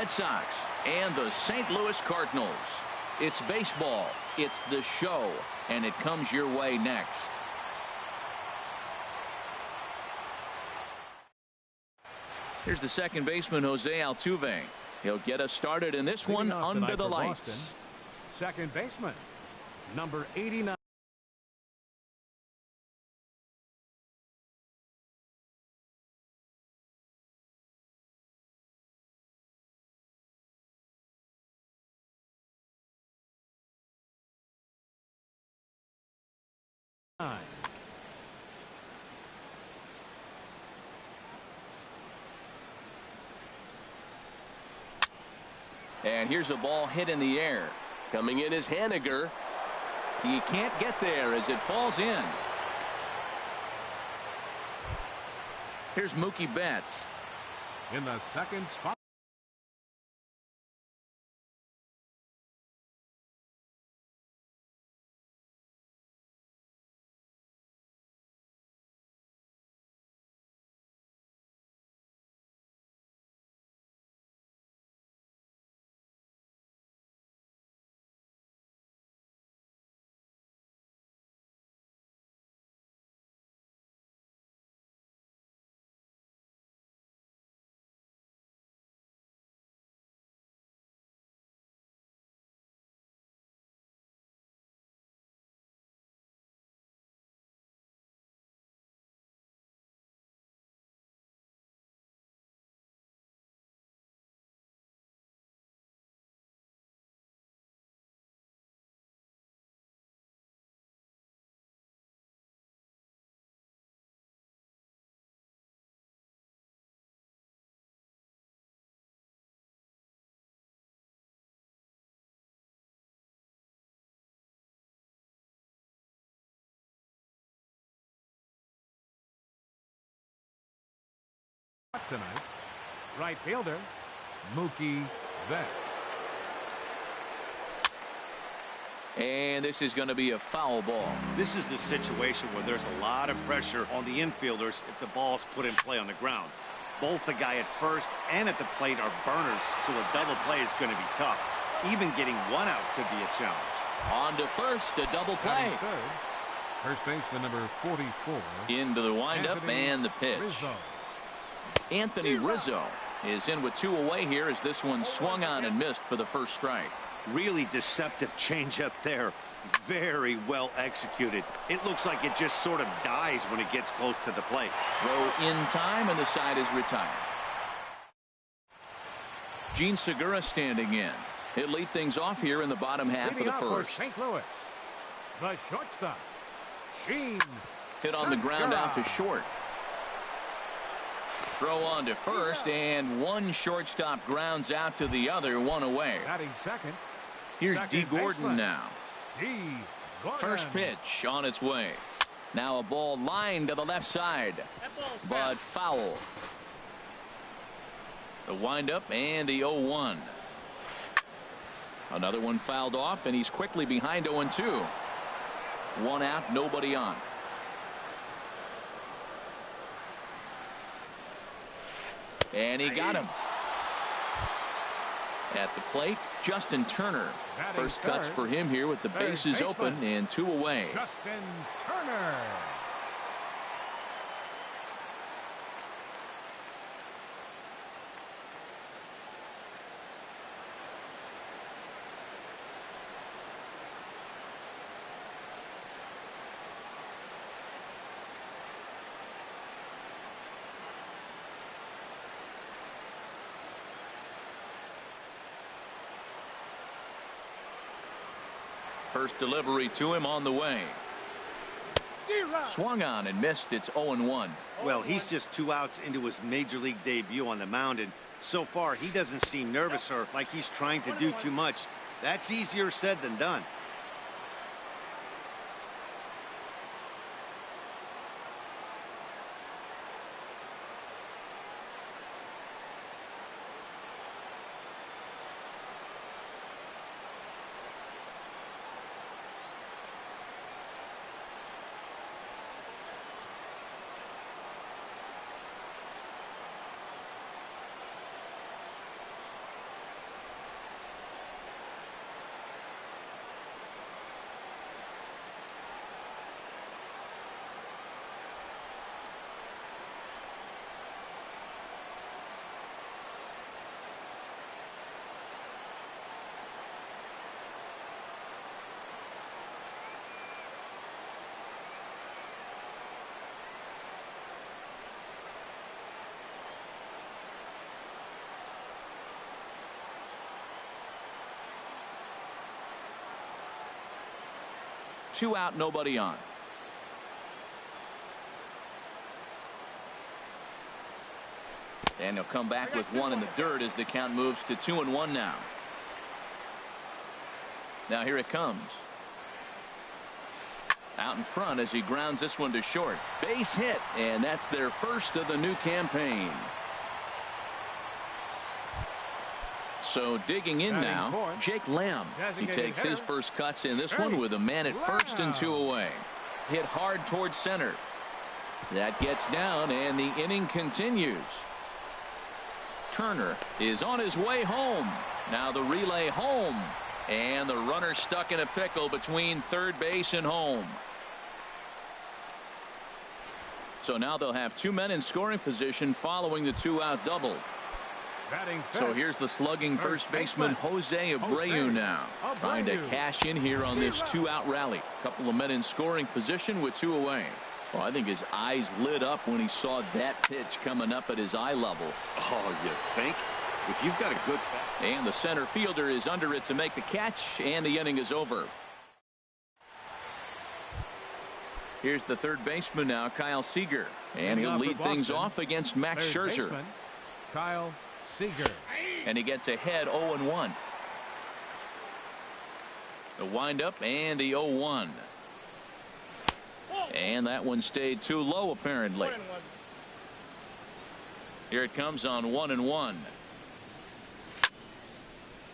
Red Sox and the St. Louis Cardinals. It's baseball, it's the show, and it comes your way next. Here's the second baseman, Jose Altuve. He'll get us started in this one under the lights. Boston, second baseman, number 89. And here's a ball hit in the air. Coming in is Haniger. He can't get there as it falls in. Here's Mookie Betts. In the second spot. Tonight, right fielder Mookie Betts. And this is going to be a foul ball. This is the situation where there's a lot of pressure on the infielders if the ball's put in play on the ground. Both the guy at first and at the plate are burners, so a double play is going to be tough. Even getting one out could be a challenge. On to first, a double play. First baseman number 44. Into the windup and the pitch. Rizzo. Anthony Rizzo is in with 2 away here as this one swung on and missed for the first strike. Really deceptive changeup there. Very well executed. It looks like it just sort of dies when it gets close to the plate. Throw in time and the side is retired. Gene Segura standing in. He'll lead things off here in the bottom half of the first. St. Louis, the shortstop, Gene hit on the ground out to short. Throw on to first, and one shortstop grounds out to the other, 1 away. Batting second. Here's D. Gordon now. D. Gordon. First pitch on its way. Now a ball lined to the left side, but foul. The windup and the 0-1. Another one fouled off, and he's quickly behind 0-2. 1 out, nobody on. And he got him. At the plate, Justin Turner. First cuts for him here with the bases open and 2 away. Justin Turner. First delivery to him on the way. Swung on and missed. It's 0-1. Well, he's just 2 outs into his major league debut on the mound, and so far he doesn't seem nervous or like he's trying to do too much. That's easier said than done. 2 out, nobody on. And he'll come back with 1 in the dirt as the count moves to 2-1 now. Now here it comes. Out in front as he grounds this one to short. Base hit, and that's their first of the new campaign. So digging in now, Jake Lamb. He takes his first cuts in this one with a man at first and 2 away. Hit hard towards center. That gets down, and the inning continues. Turner is on his way home. Now the relay home. And the runner stuck in a pickle between third base and home. So now they'll have 2 men in scoring position following the 2-out double. So here's the slugging first baseman Jose Abreu now, trying to cash in here on this 2-out rally. Couple of men in scoring position with 2 away. Well, I think his eyes lit up when he saw that pitch coming up at his eye level. Oh, you think? If you've got a good and the center fielder is under it to make the catch, and the inning is over. Here's the third baseman now, Kyle Seager, and he'll lead things off against Max Scherzer. Kyle Seager. And he gets ahead 0-1. The windup and the 0-1. And that one stayed too low apparently. Here it comes on 1-1.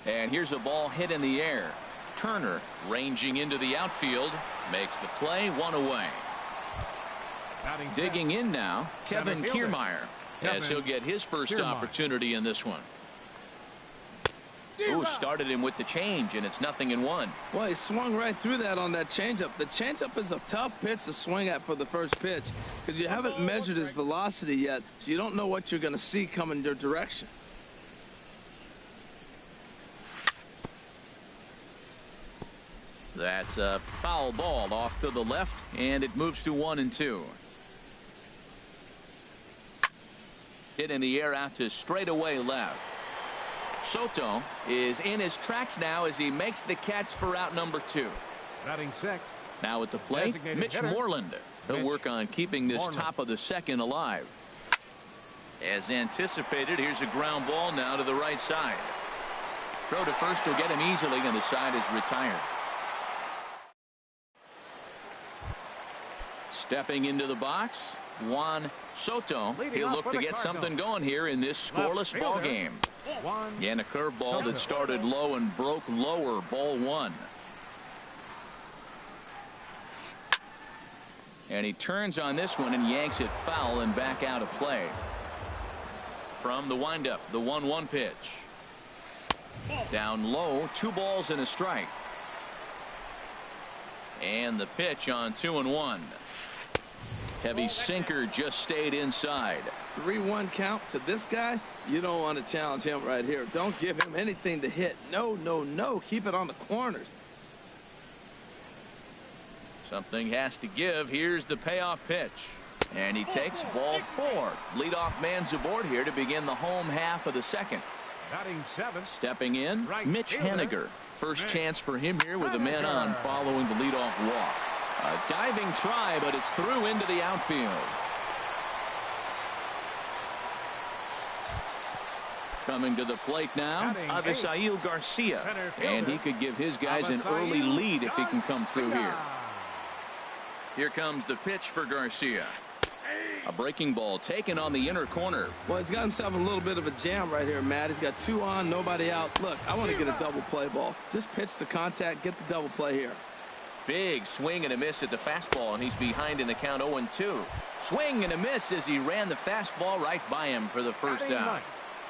And here's a ball hit in the air. Turner ranging into the outfield makes the play, 1 away. Digging in now, Kevin Kiermaier, as he'll get his first opportunity in this one. Ooh, started him with the change, and it's 0-1. Well, he swung right through that on that changeup. The changeup is a tough pitch to swing at for the first pitch because you haven't measured his velocity yet, so you don't know what you're going to see coming your direction. That's a foul ball off to the left, and it moves to 1-2. Hit in the air out to straightaway left. Soto is in his tracks now as he makes the catch for out number 2. Batting sixth. Now at the plate, Mitch Moreland. He'll work on keeping this top of the second alive. As anticipated, here's a ground ball now to the right side. Throw to first will get him easily, and the side is retired. Stepping into the box, Juan Soto. He'll look to get something going here in this scoreless ball game. And a curveball that started low and broke lower, ball 1. And he turns on this one and yanks it foul and back out of play. From the windup, the 1-1 pitch. Down low, 2 balls and a strike. And the pitch on 2-1. Heavy sinker just stayed inside. 3-1 count to this guy. You don't want to challenge him right here. Don't give him anything to hit. No, no, no. Keep it on the corners. Something has to give. Here's the payoff pitch. And he takes ball 4. Leadoff man's aboard here to begin the home half of the second. Batting seventh. Stepping in, Mitch Haniger. First chance for him here with a man on following the leadoff walk. A diving try, but it's through into the outfield. Coming to the plate now, Avisail Garcia. And he could give his guys an early lead if he can come through here. Here comes the pitch for Garcia. A breaking ball taken on the inner corner. Well, he's got himself a little bit of a jam right here, Matt. He's got 2 on, nobody out. Look, I want to get a double play ball. Just pitch the contact, get the double play here. Big swing and a miss at the fastball, and he's behind in the count 0-2. Swing and a miss as he ran the fastball right by him for the first out.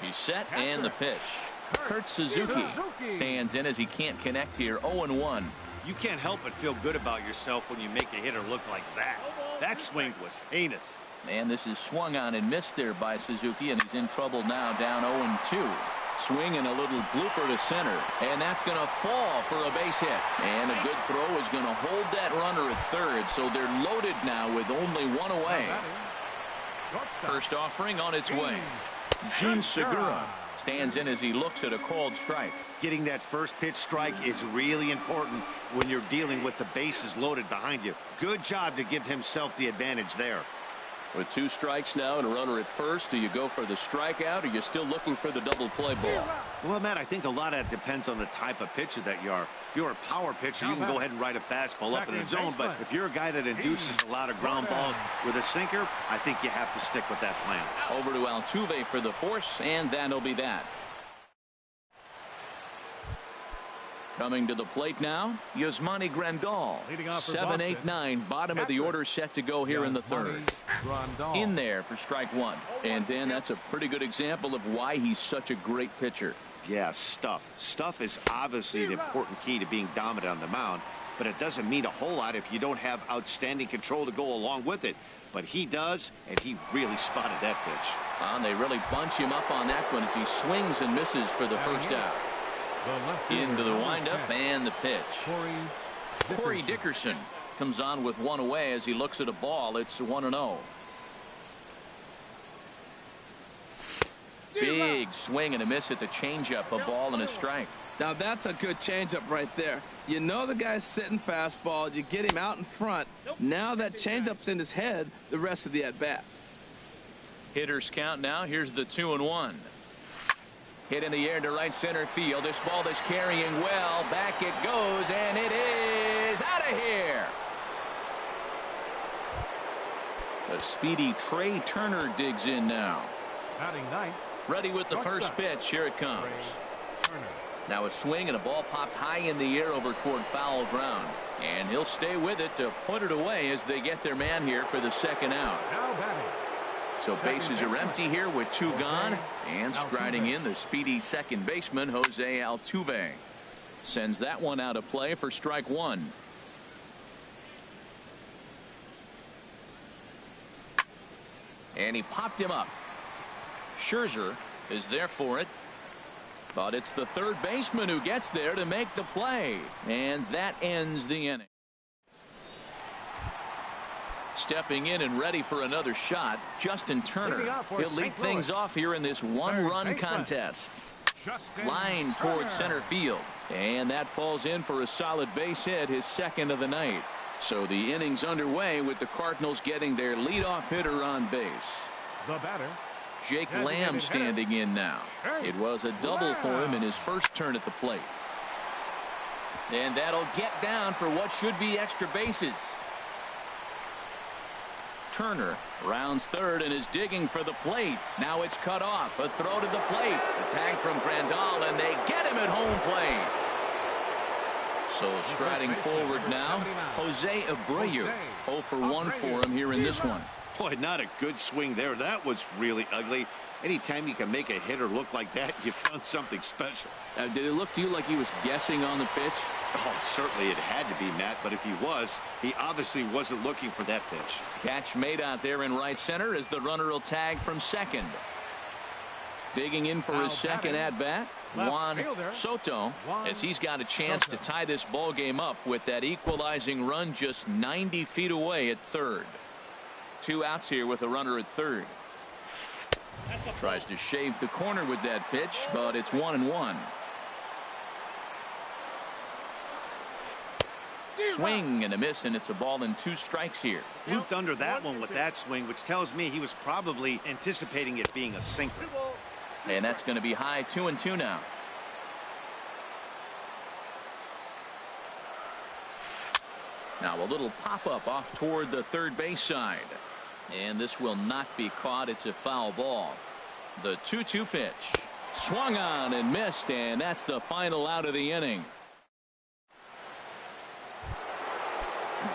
He's set and the pitch. Kurt Suzuki stands in as he can't connect here. 0-1. You can't help but feel good about yourself when you make a hitter look like that. That swing was heinous. And this is swung on and missed there by Suzuki, and he's in trouble now, down 0-2. Swing and a little blooper to center, and that's going to fall for a base hit. And a good throw is going to hold that runner at third, so they're loaded now with only 1 away. First offering on its way. Jean Segura Stands in as he looks at a called strike. Getting that first pitch strike is really important when you're dealing with the bases loaded behind you. Good job to give himself the advantage there. With 2 strikes now and a runner at first, do you go for the strikeout or are you still looking for the double play ball? Well, Matt, I think a lot of that depends on the type of pitcher that you are. If you're a power pitcher, you can go ahead and ride a fastball up in the zone. But if you're a guy that induces a lot of ground balls with a sinker, I think you have to stick with that plan. Over to Altuve for the force, and that'll be that. Coming to the plate now, Yasmani Grandal. 7-8-9, bottom of the order, set to go here in the third. In there for strike 1. And then that's a pretty good example of why he's such a great pitcher. Yeah, stuff. Stuff is obviously an important key to being dominant on the mound, but it doesn't mean a whole lot if you don't have outstanding control to go along with it. But he does, and he really spotted that pitch. And they really bunch him up on that one as he swings and misses for the first out. Into the windup and the pitch. Corey Dickerson comes on with 1 away as he looks at a ball. It's 1-0. Big swing and a miss at the changeup, a ball and a strike. Now that's a good changeup right there. You know the guy's sitting fastball. You get him out in front. Now that changeup's in his head the rest of the at-bat. Hitters count now. Here's the 2-1. Hit in the air to right center field. This ball is carrying well. Back it goes, and it is out of here. A speedy Trey Turner digs in now. Ready with the first pitch. Here it comes. Now a swing and a ball popped high in the air over toward foul ground. And he'll stay with it to put it away as they get their man here for the second out. So bases are empty here with 2 gone. And striding in the speedy second baseman, Jose Altuve. Sends that one out of play for strike 1. And he popped him up. Scherzer is there for it. But it's the third baseman who gets there to make the play. And that ends the inning. Stepping in and ready for another shot, Justin Turner. He'll lead things off here in this 1-run contest. Line towards center field. And that falls in for a solid base hit, his second of the night. So the inning's underway with the Cardinals getting their leadoff hitter on base. The batter, Jake Lamb standing in now. It was a double for him in his first turn at the plate. And that'll get down for what should be extra bases. Turner rounds third and is digging for the plate. Now it's cut off. A throw to the plate. A tag from Grandal, and they get him at home plate. So striding forward now, Jose Abreu. 0 for 1 for him here in this one. Boy, not a good swing there. That was really ugly. Anytime you can make a hitter look like that, you've done something special. Did it look to you like he was guessing on the pitch? Oh, certainly it had to be, Matt, but if he was, he obviously wasn't looking for that pitch. Catch made out there in right center as the runner will tag from second. Digging in for his second at-bat, Juan Soto, as he's got a chance to tie this ball game up with that equalizing run just 90 feet away at third. 2 outs here with a runner at third. Tries to shave the corner with that pitch, but it's 1-1. Swing and a miss, and it's a ball and 2 strikes here. Looped under that one with that swing, which tells me he was probably anticipating it being a sinker. And that's going to be high. 2-2 now. Now a little pop-up off toward the third base side. And this will not be caught. It's a foul ball. The 2-2 pitch. Swung on and missed, and that's the final out of the inning.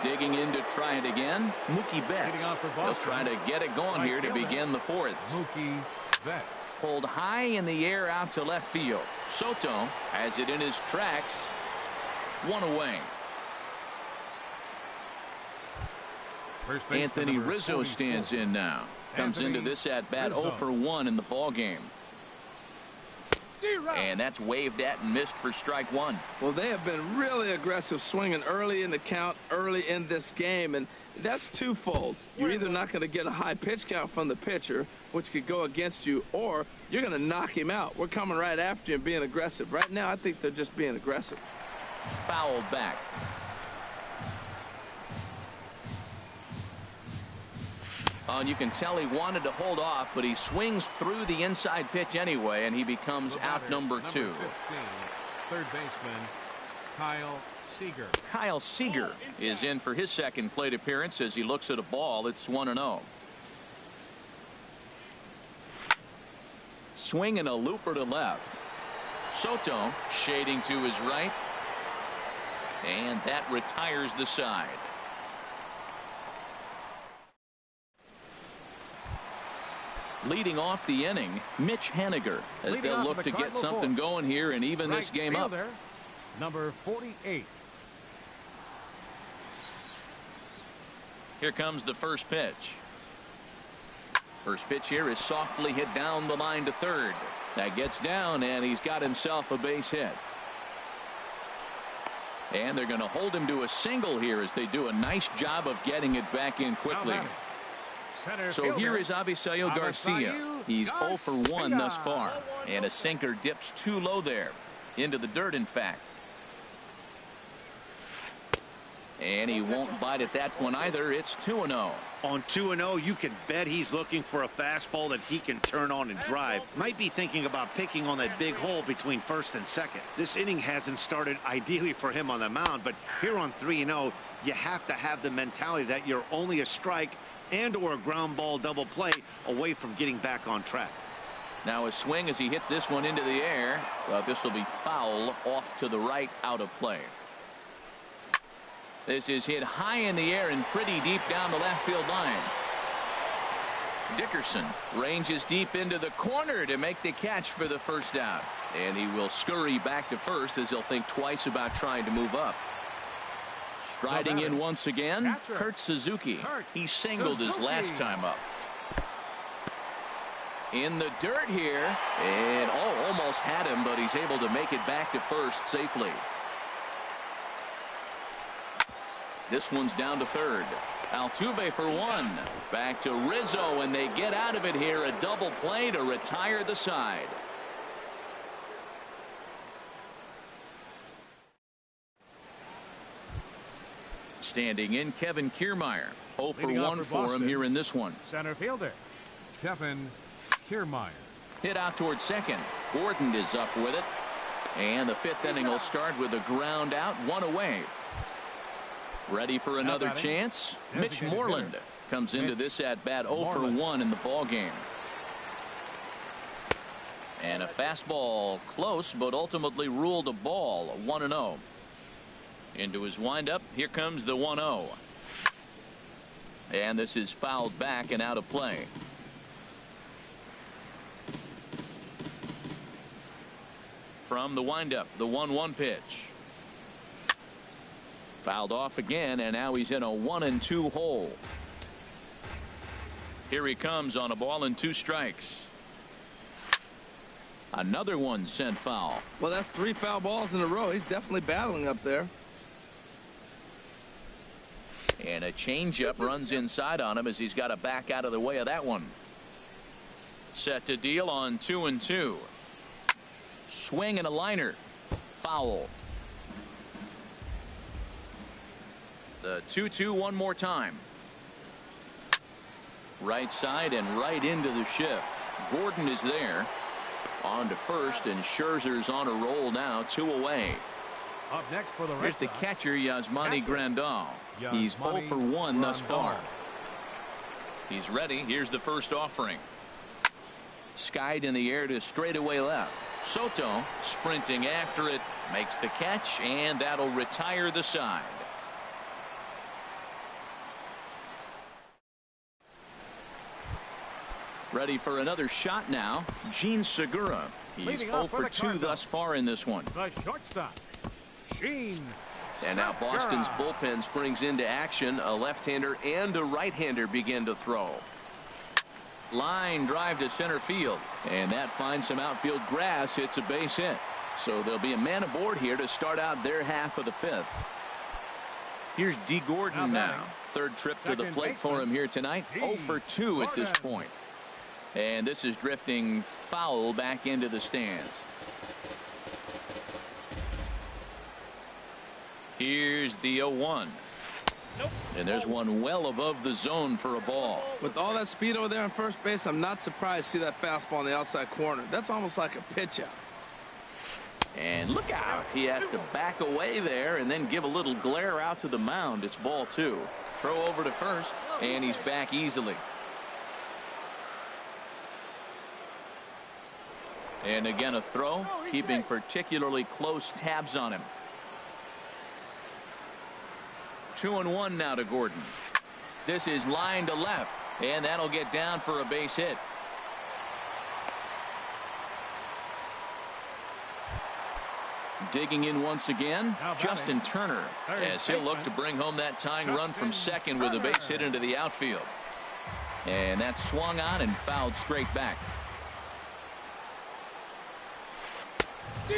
Digging in to try it again, Mookie Betts. He'll try to get it going here to begin the fourth. Mookie Betts. Pulled high in the air out to left field. Soto has it in his tracks. 1 away. Anthony Rizzo stands in now. Comes into this at bat 0 for 1 in the ball game. And that's waved at and missed for strike 1. Well, they have been really aggressive swinging early in the count, early in this game, and that's twofold. You're either not going to get a high pitch count from the pitcher, which could go against you, or you're going to knock him out. We're coming right after you and being aggressive. Right now, I think they're just being aggressive. Fouled back. And you can tell he wanted to hold off, but he swings through the inside pitch anyway, and he becomes out number 2. 15, third baseman, Kyle Seager. Kyle Seager is in for his second plate appearance as he looks at a ball. It's 1-0. Swing and a looper to left. Soto shading to his right. And that retires the side. Leading off the inning, Mitch Haniger, as they'll look to get something going here and even this game up. Number 48. Here comes the first pitch. First pitch here is softly hit down the line to third. That gets down, and he's got himself a base hit. And they're going to hold him to a single here as they do a nice job of getting it back in quickly. So here is Avisail Garcia. He's 0 for 1 thus far. And a sinker dips too low there. Into the dirt, in fact. And he won't bite at that one either. It's 2-0. On 2-0, you can bet he's looking for a fastball that he can turn on and drive. Might be thinking about picking on that big hole between first and second. This inning hasn't started ideally for him on the mound, but here on 3-0, you have to have the mentality that you're only a strike and or a ground ball double play away from getting back on track. Now a swing as he hits this one into the air. This will be foul off to the right, out of play. This is hit high in the air and pretty deep down the left field line. Dickerson ranges deep into the corner to make the catch for the first out. And he will scurry back to first as he'll think twice about trying to move up. Striding in once again, Kurt Suzuki. He singled his last time up. In the dirt here, and almost had him, but he's able to make it back to first safely. This one's down to third. Altuve for 1. Back to Rizzo, and they get out of it here. A double play to retire the side. Standing in, Kevin Kiermaier. 0 for 1 for him here in this one. Center fielder, Kevin Kiermaier. Hit out towards second. Gordon is up with it. And the fifth inning will start with a ground out, 1 away. Ready for another chance. Mitch Moreland comes into this at bat 0 for 1 in the ball game. And a fastball close, but ultimately ruled a ball. 1-0. Into his windup. Here comes the 1-0. And this is fouled back and out of play. From the windup, the 1-1 pitch. Fouled off again, and now he's in a 1-2 hole. Here he comes on a ball and 2 strikes. Another one sent foul. Well, that's 3 foul balls in a row. He's definitely battling up there. And a changeup runs inside on him as he's got to back out of the way of that one. Set to deal on 2-2. Swing and a liner. Foul. The 2-2 one more time. Right side and right into the shift. Gordon is there. On to first, and Scherzer's on a roll now, 2 away. Up next for the Here's the catcher, Yasmani Grandal. He's 0 for 1 thus far. He's ready. Here's the first offering. Skied in the air to straightaway left. Soto sprinting after it, makes the catch, and that'll retire the side. Ready for another shot now. Gene Segura. He's 0 for 2 thus far in this one. The shortstop, Gene. And now Boston's bullpen springs into action. A left-hander and a right-hander begin to throw. Line drive to center field. And that finds some outfield grass. It's a base hit. So there'll be a man aboard here to start out their half of the 5th. Here's D. Gordon now. Third trip to the plate for him here tonight. 0 for 2 at this point. And this is drifting foul back into the stands. Here's the 0-1. Nope. And there's one well above the zone for a ball. With all that speed over there on first base, I'm not surprised to see that fastball in the outside corner. That's almost like a pitch out. And look out. He has to back away there and then give a little glare out to the mound. It's ball 2. Throw over to first, and he's back easily. And again a throw, keeping particularly close tabs on him. 2-1 now to Gordon. This is line to left, and that'll get down for a base hit. Digging in once again, Justin Turner, as he'll look to bring home that tying run from second with a base hit into the outfield. And that's swung on and fouled straight back.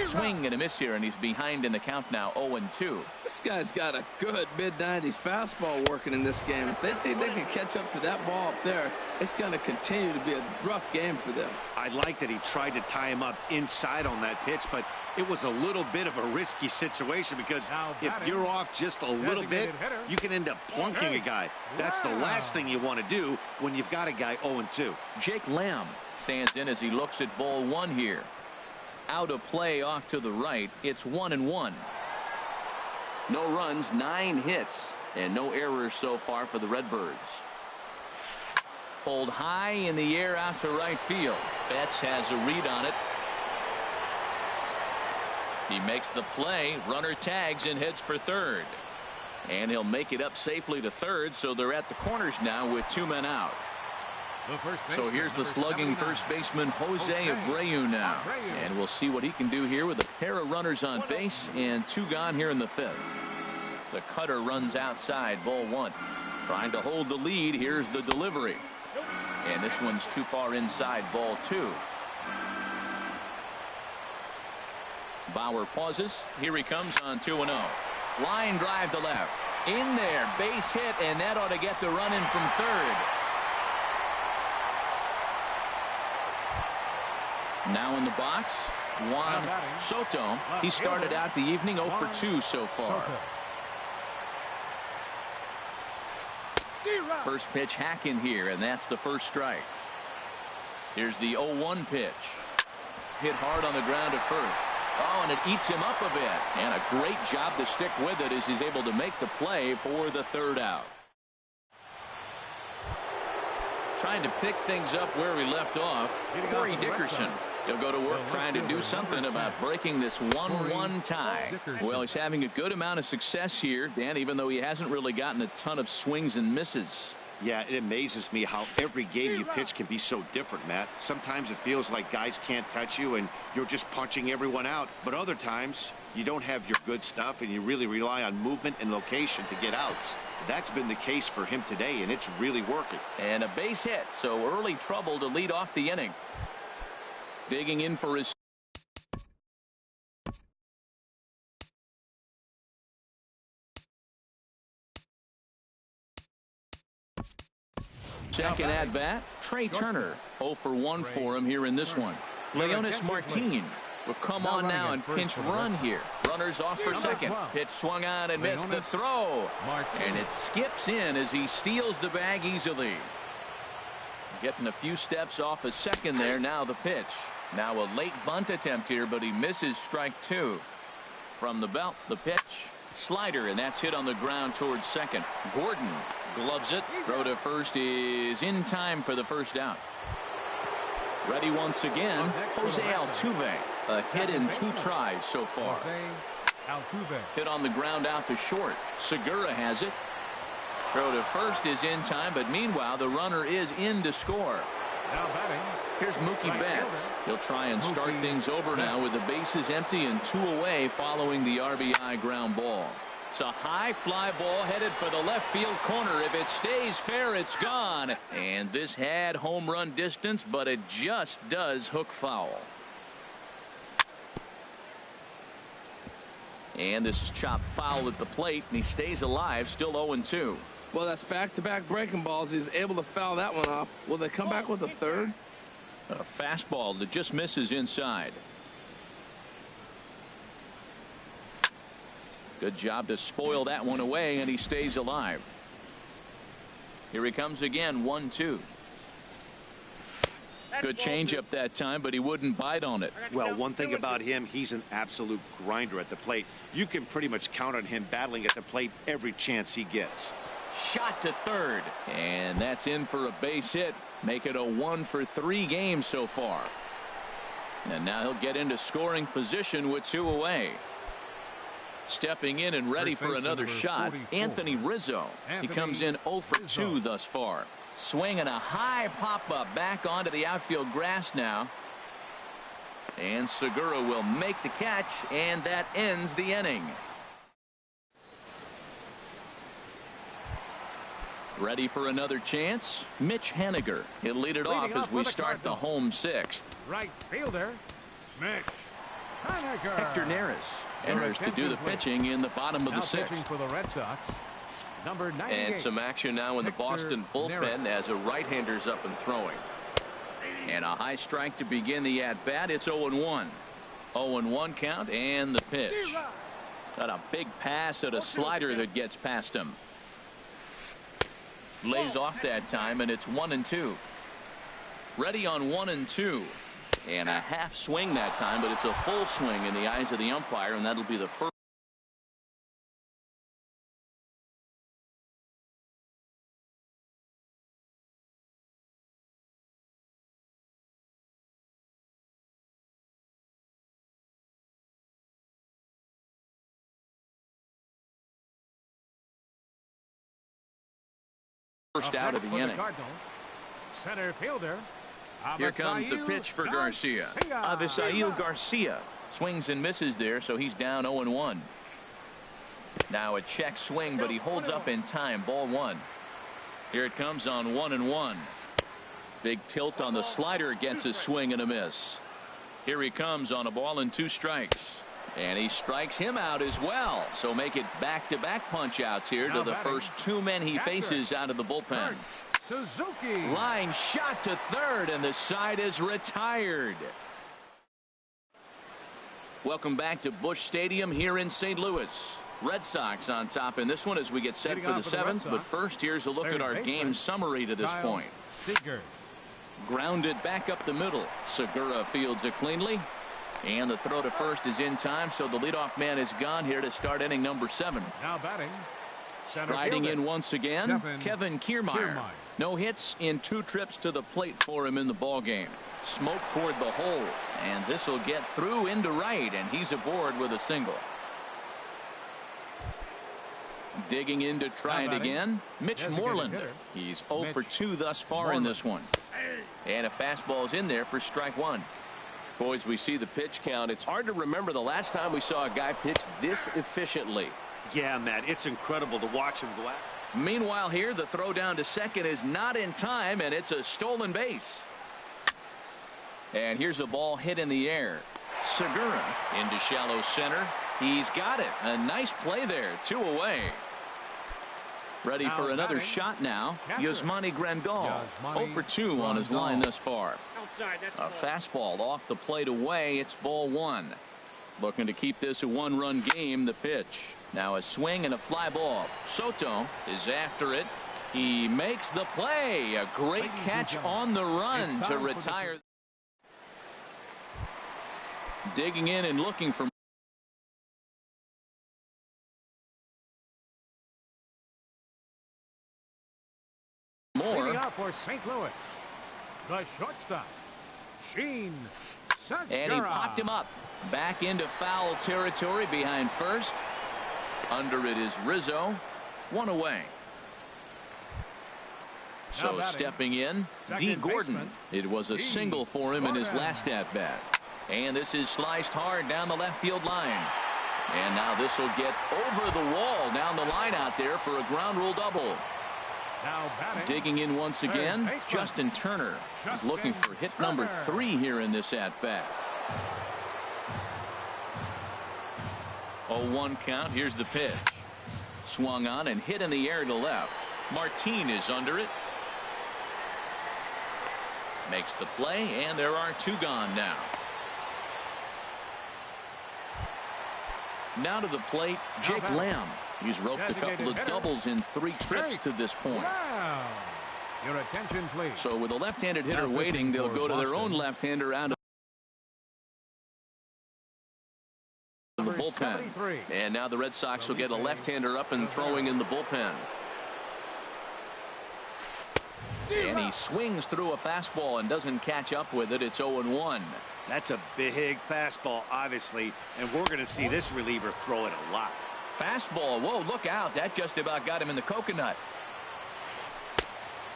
Swing and a miss here, and he's behind in the count now, 0-2. This guy's got a good mid-90s fastball working in this game. If they think they can catch up to that ball up there, it's going to continue to be a rough game for them. I like that he tried to tie him up inside on that pitch, but it was a little bit of a risky situation because if you're off just a little bit, you can end up plunking a guy. That's the last thing you want to do when you've got a guy 0-2. Jake Lamb stands in as he looks at ball 1 here. Out of play off to the right. It's 1-1. No runs, 9 hits, and no errors so far for the Redbirds. Pulled high in the air out to right field. Betts has a read on it. He makes the play. Runner tags and heads for third. And he'll make it up safely to third, so they're at the corners now with 2 men out. So here's the slugging first baseman Jose Abreu now. And we'll see what he can do here with a pair of runners on base and 2 gone here in the 5th. The cutter runs outside, ball 1. Trying to hold the lead. Here's the delivery. And this one's too far inside, ball 2. Bauer pauses. Here he comes on 2-0. Line drive to left. In there, base hit, and that ought to get the run in from third. Now in the box, Juan Soto. He started out the evening 0 for 2 so far. First pitch hack in here, and that's the first strike. Here's the 0-1 pitch. Hit hard on the ground at first. Oh, and it eats him up a bit. And a great job to stick with it as he's able to make the play for the 3rd out. Trying to pick things up where we left off, Corey Dickerson. He'll go to work trying to do something about breaking this 1-1 tie. Well, he's having a good amount of success here, Dan, even though he hasn't really gotten a ton of swings and misses. Yeah, it amazes me how every game you pitch can be so different, Matt. Sometimes it feels like guys can't touch you and you're just punching everyone out. But other times you don't have your good stuff and you really rely on movement and location to get outs. That's been the case for him today, and it's really working. And a base hit, so early trouble to lead off the inning. Digging in for his second at bat, Trey Turner. 0 for 1 for him here in this one. Leonis Martin will come on now and pinch run here. Runners off for second. Pitch swung on and missed the throw. And it skips in as he steals the bag easily. Getting a few steps off a second there. Now the pitch. Now a late bunt attempt here, but he misses strike 2. From the belt, the pitch. Slider, and that's hit on the ground towards second. Gordon gloves it. Throw to first is in time for the first out. Ready once again, Jose Altuve. A hit in 2 tries so far. Hit on the ground out to short. Segura has it. Throw to first is in time, but meanwhile the runner is in to score. Here's Mookie Betts. He'll try and start things over now with the bases empty and 2 away following the RBI ground ball. It's a high fly ball headed for the left field corner. If it stays fair, it's gone. And this had home run distance, but it just does hook foul. And this is chopped foul at the plate, and he stays alive, still 0-2. Well, that's back-to-back breaking balls. He's able to foul that one off. Will they come back with a third? A fastball that just misses inside. Good job to spoil that one away, and he stays alive. Here he comes again, 1-2. Good changeup that time, but he wouldn't bite on it. Well, one thing about him, he's an absolute grinder at the plate. You can pretty much count on him battling at the plate every chance he gets. Shot to third, and that's in for a base hit. Make it a 1-for-3 game so far. And now he'll get into scoring position with 2 away. Stepping in and ready for another shot, Anthony Rizzo. He comes in 0-for-2 thus far. Swinging a high pop-up back onto the outfield grass now. And Segura will make the catch, and that ends the inning. Ready for another chance? Mitch Haniger. He'll lead it off as we start the home 6th. Right fielder, Mitch Haniger. Hector Neris enters to do the pitching in the bottom of the 6th. For the Red Sox, number 98. And some action now in the Boston bullpen as a right-hander's up and throwing. And a high strike to begin the at-bat. It's 0-1. 0-1 count, and the pitch. Got a big pass at a slider that gets past him. Lays off that time, and it's 1-2. Ready on 1-2. And a half swing that time, but it's a full swing in the eyes of the umpire, and that'll be the first. First out of the inning. Center fielder. Here comes the pitch for Garcia. Avisail Garcia swings and misses there, so he's down 0-1. Now a check swing, but he holds up in time. Ball 1. Here it comes on 1-1. Big tilt on the slider, gets a swing and a miss. Here he comes on a ball and 2 strikes. And he strikes him out as well. So make it back-to-back punch-outs here to the first 2 men he faces out of the bullpen. Suzuki. Line shot to third, and the side is retired. Welcome back to Busch Stadium here in St. Louis. Red Sox on top in this one as we get set for the 7th. But first, here's a look at our game summary to this point. Grounded back up the middle. Segura fields it cleanly. And the throw to first is in time, so the leadoff man is gone here to start inning number 7. Now batting. Striding in once again, Kevin Kiermaier. No hits in 2 trips to the plate for him in the ball game. Smoke toward the hole, and this will get through into right, and he's aboard with a single. Digging in to try it again, Mitch Moreland. He's 0-for-2 thus far in this one. And a fastball's in there for strike 1. Boys, we see the pitch count. It's hard to remember the last time we saw a guy pitch this efficiently. Yeah, Matt, it's incredible to watch him go out. Meanwhile here, the throw down to second is not in time, and it's a stolen base. And here's a ball hit in the air. Segura into shallow center. He's got it. A nice play there. 2 away. Ready for another shot now. Yasmani Grandal. 0-for-2 on his line thus far. A fastball off the plate away. It's ball 1. Looking to keep this a 1-run game. The pitch. Now a swing and a fly ball. Soto is after it. He makes the play. A great catch on the run to retire. Digging in and looking for more. Leading out for St. Louis, the shortstop, Sheen Segura. And he popped him up. Back into foul territory behind first. Under it is Rizzo. 1 away. So stepping in, D. Gordon. It was a single for him in his last at-bat. And this is sliced hard down the left field line. And now this will get over the wall down the line out there for a ground rule double. Now digging in once again, Justin Turner is looking for hit number 3 here in this at-bat. 0-1 count. Here's the pitch. Swung on and hit in the air to left. Martin is under it. Makes the play, and there are 2 gone now. Now to the plate, Jake Lamb. He's roped a couple of doubles in 3 trips to this point. Your attention, please. So with a left-handed hitter waiting, they'll go to their own left-hander out of the bullpen. And now the Red Sox will get a left-hander up and throwing in the bullpen. And he swings through a fastball and doesn't catch up with it. It's 0-1. That's a big fastball, obviously, and we're going to see this reliever throw it a lot. Fastball. Whoa, look out. That just about got him in the coconut.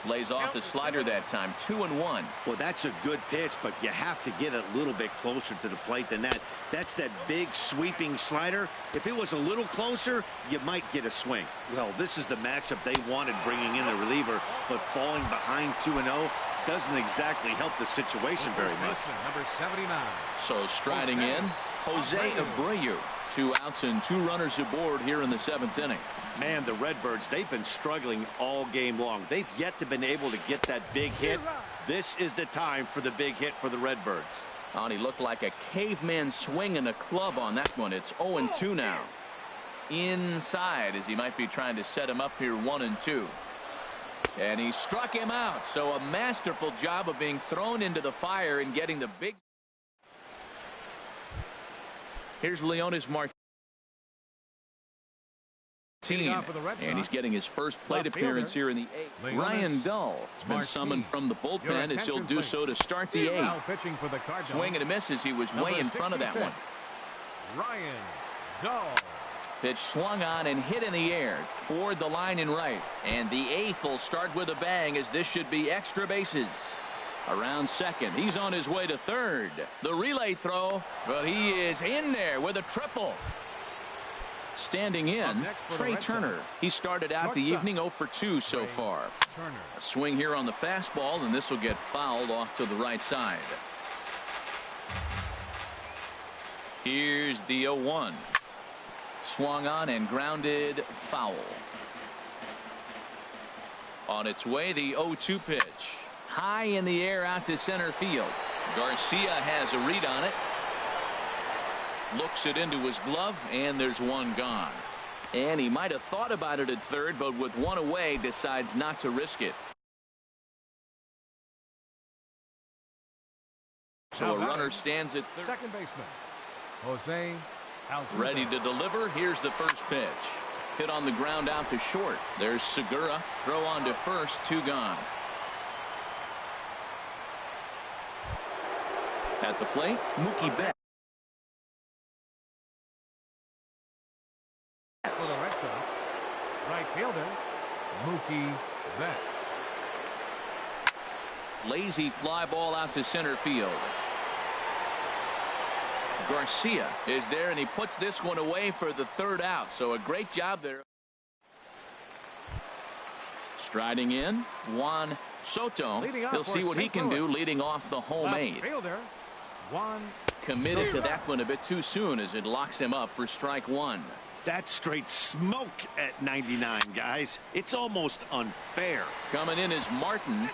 Lays off the slider that time. 2-1. Well, that's a good pitch, but you have to get a little bit closer to the plate than that. That's that big sweeping slider. If it was a little closer, you might get a swing. Well, this is the matchup they wanted, bringing in the reliever, but falling behind 2-0 doesn't exactly help the situation very much. Number 79. So striding in, Jose Abreu. 2 outs and 2 runners aboard here in the 7th inning. Man, the Redbirds, they've been struggling all game long. They've yet to been able to get that big hit. This is the time for the big hit for the Redbirds. And he looked like a caveman swinging a club on that one. It's 0-2 now. Inside, as he might be trying to set him up here, 1-2. And he struck him out. So a masterful job of being thrown into the fire and getting the big. Here's Leonis Martinez. And he's getting his first plate appearance here in the 8th. Ryan Dull has been summoned from the bullpen as he'll do so to start the 8th. Swing and a miss as he was way in front of that one. Ryan Dull. Pitch swung on and hit in the air toward the line and right. And the 8th will start with a bang, as this should be extra bases. Around second, he's on his way to third. The relay throw, but he is in there with a triple. Standing in, Trey Turner. He started out the evening 0 for 2 so far. A swing here on the fastball, and this will get fouled off to the right side. Here's the 0-1. Swung on and grounded foul. On its way, the 0-2 pitch. High in the air out to center field. Garcia has a read on it. Looks it into his glove, and there's 1 gone. And he might have thought about it at third, but with 1 away, decides not to risk it. So a runner stands at third. Second baseman, Jose Altuve. Ready to deliver. Here's the first pitch. Hit on the ground out to short. There's Segura. Throw on to first. 2 gone. At the plate, Mookie Betts. For the Red Sox, right fielder, Mookie Betts. Lazy fly ball out to center field. Garcia is there, and he puts this one away for the 3rd out. So a great job there. Striding in, Juan Soto. He'll see what he can do leading off the home 8th. Committed to that one a bit too soon as it locks him up for strike 1. That's straight smoke at 99, guys. It's almost unfair. Coming in is Martin.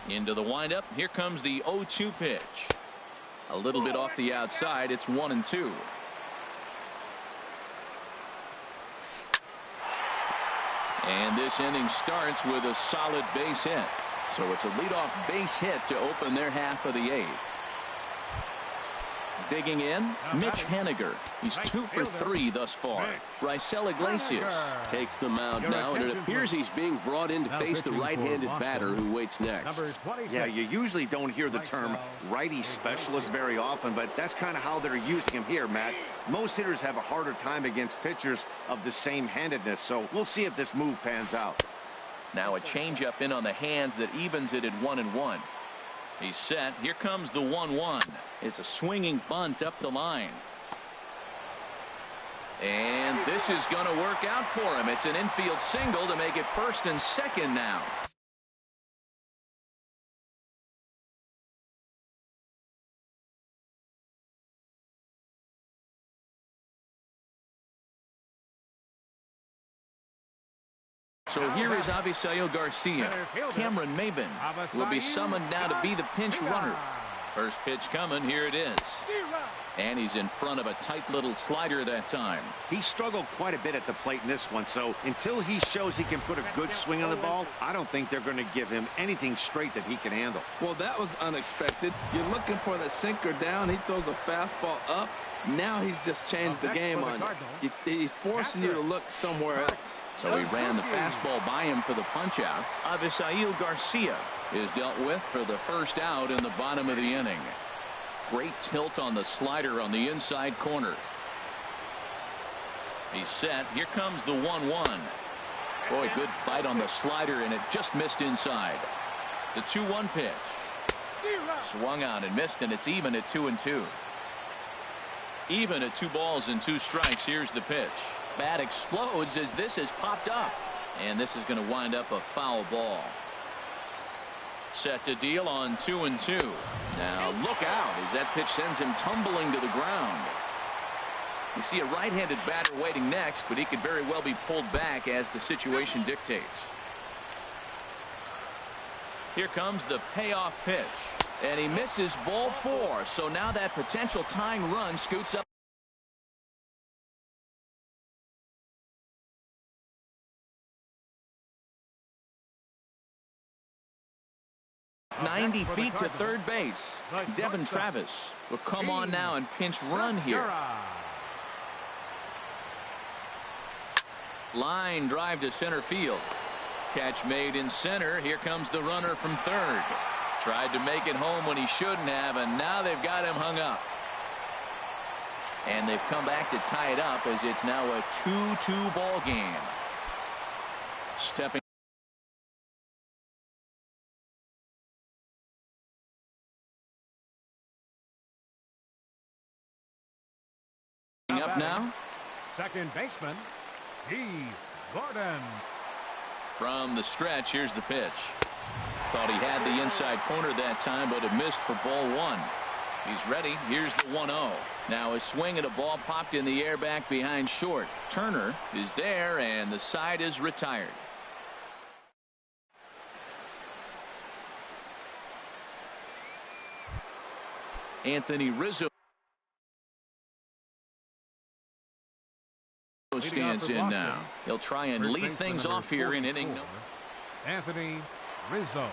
Into the windup. Here comes the 0-2 pitch. A little bit off the outside. It's 1-2. And this inning starts with a solid base hit. So it's a leadoff base hit to open their half of the 8th. Digging in, Mitch Haniger. He's 2 for 3 thus far. Raisel Iglesias takes the mound now, and it appears he's being brought in to face the right-handed batter who waits next. Yeah, you usually don't hear the term righty specialist very often, but that's kind of how they're using him here, Matt. Most hitters have a harder time against pitchers of the same handedness, so we'll see if this move pans out. Now a changeup in on the hands that evens it at 1-1. He's set. Here comes the 1-1. It's a swinging bunt up the line. And this is going to work out for him. It's an infield single to make it 1st and 2nd now. So here is Avisail Garcia. Cameron Maben will be summoned now to be the pinch runner. First pitch coming. Here it is. And he's in front of a tight little slider that time. He struggled quite a bit at the plate in this one, so until he shows he can put a good swing on the ball, I don't think they're going to give him anything straight that he can handle. Well, that was unexpected. You're looking for the sinker down. He throws a fastball up. Now he's just changed the game on you. He's forcing you to look somewhere else. So he ran the fastball by him for the punch out. Avisail Garcia is dealt with for the first out in the bottom of the inning. Great tilt on the slider on the inside corner. He's set. Here comes the 1-1. Boy, good bite on the slider, and it just missed inside. The 2-1 pitch. Swung out and missed, and it's even at 2-2. Even at 2 balls and 2 strikes. Here's the pitch. Bat explodes as this has popped up, and this is going to wind up a foul ball. Set to deal on 2-2. Now look out as that pitch sends him tumbling to the ground. You see a right-handed batter waiting next, but he could very well be pulled back as the situation dictates. Here comes the payoff pitch, and he misses ball 4. So now that potential tying run scoots up. 90 feet to third base. Devin Travis will come on now and pinch run here. Line drive to center field. Catch made in center. Here comes the runner from third. Tried to make it home when he shouldn't have, and now they've got him hung up. And they've come back to tie it up as it's now a 2-2 ball game. Stepping up now. Second baseman, Gordon. From the stretch, here's the pitch. Thought he had the inside corner that time, but it missed for ball 1. He's ready. Here's the 1-0. Now a swing at a ball popped in the air back behind short. Turner is there, and the side is retired. Anthony Rizzo stands in now. He'll try and lead things off here in inning. Anthony Rizzo.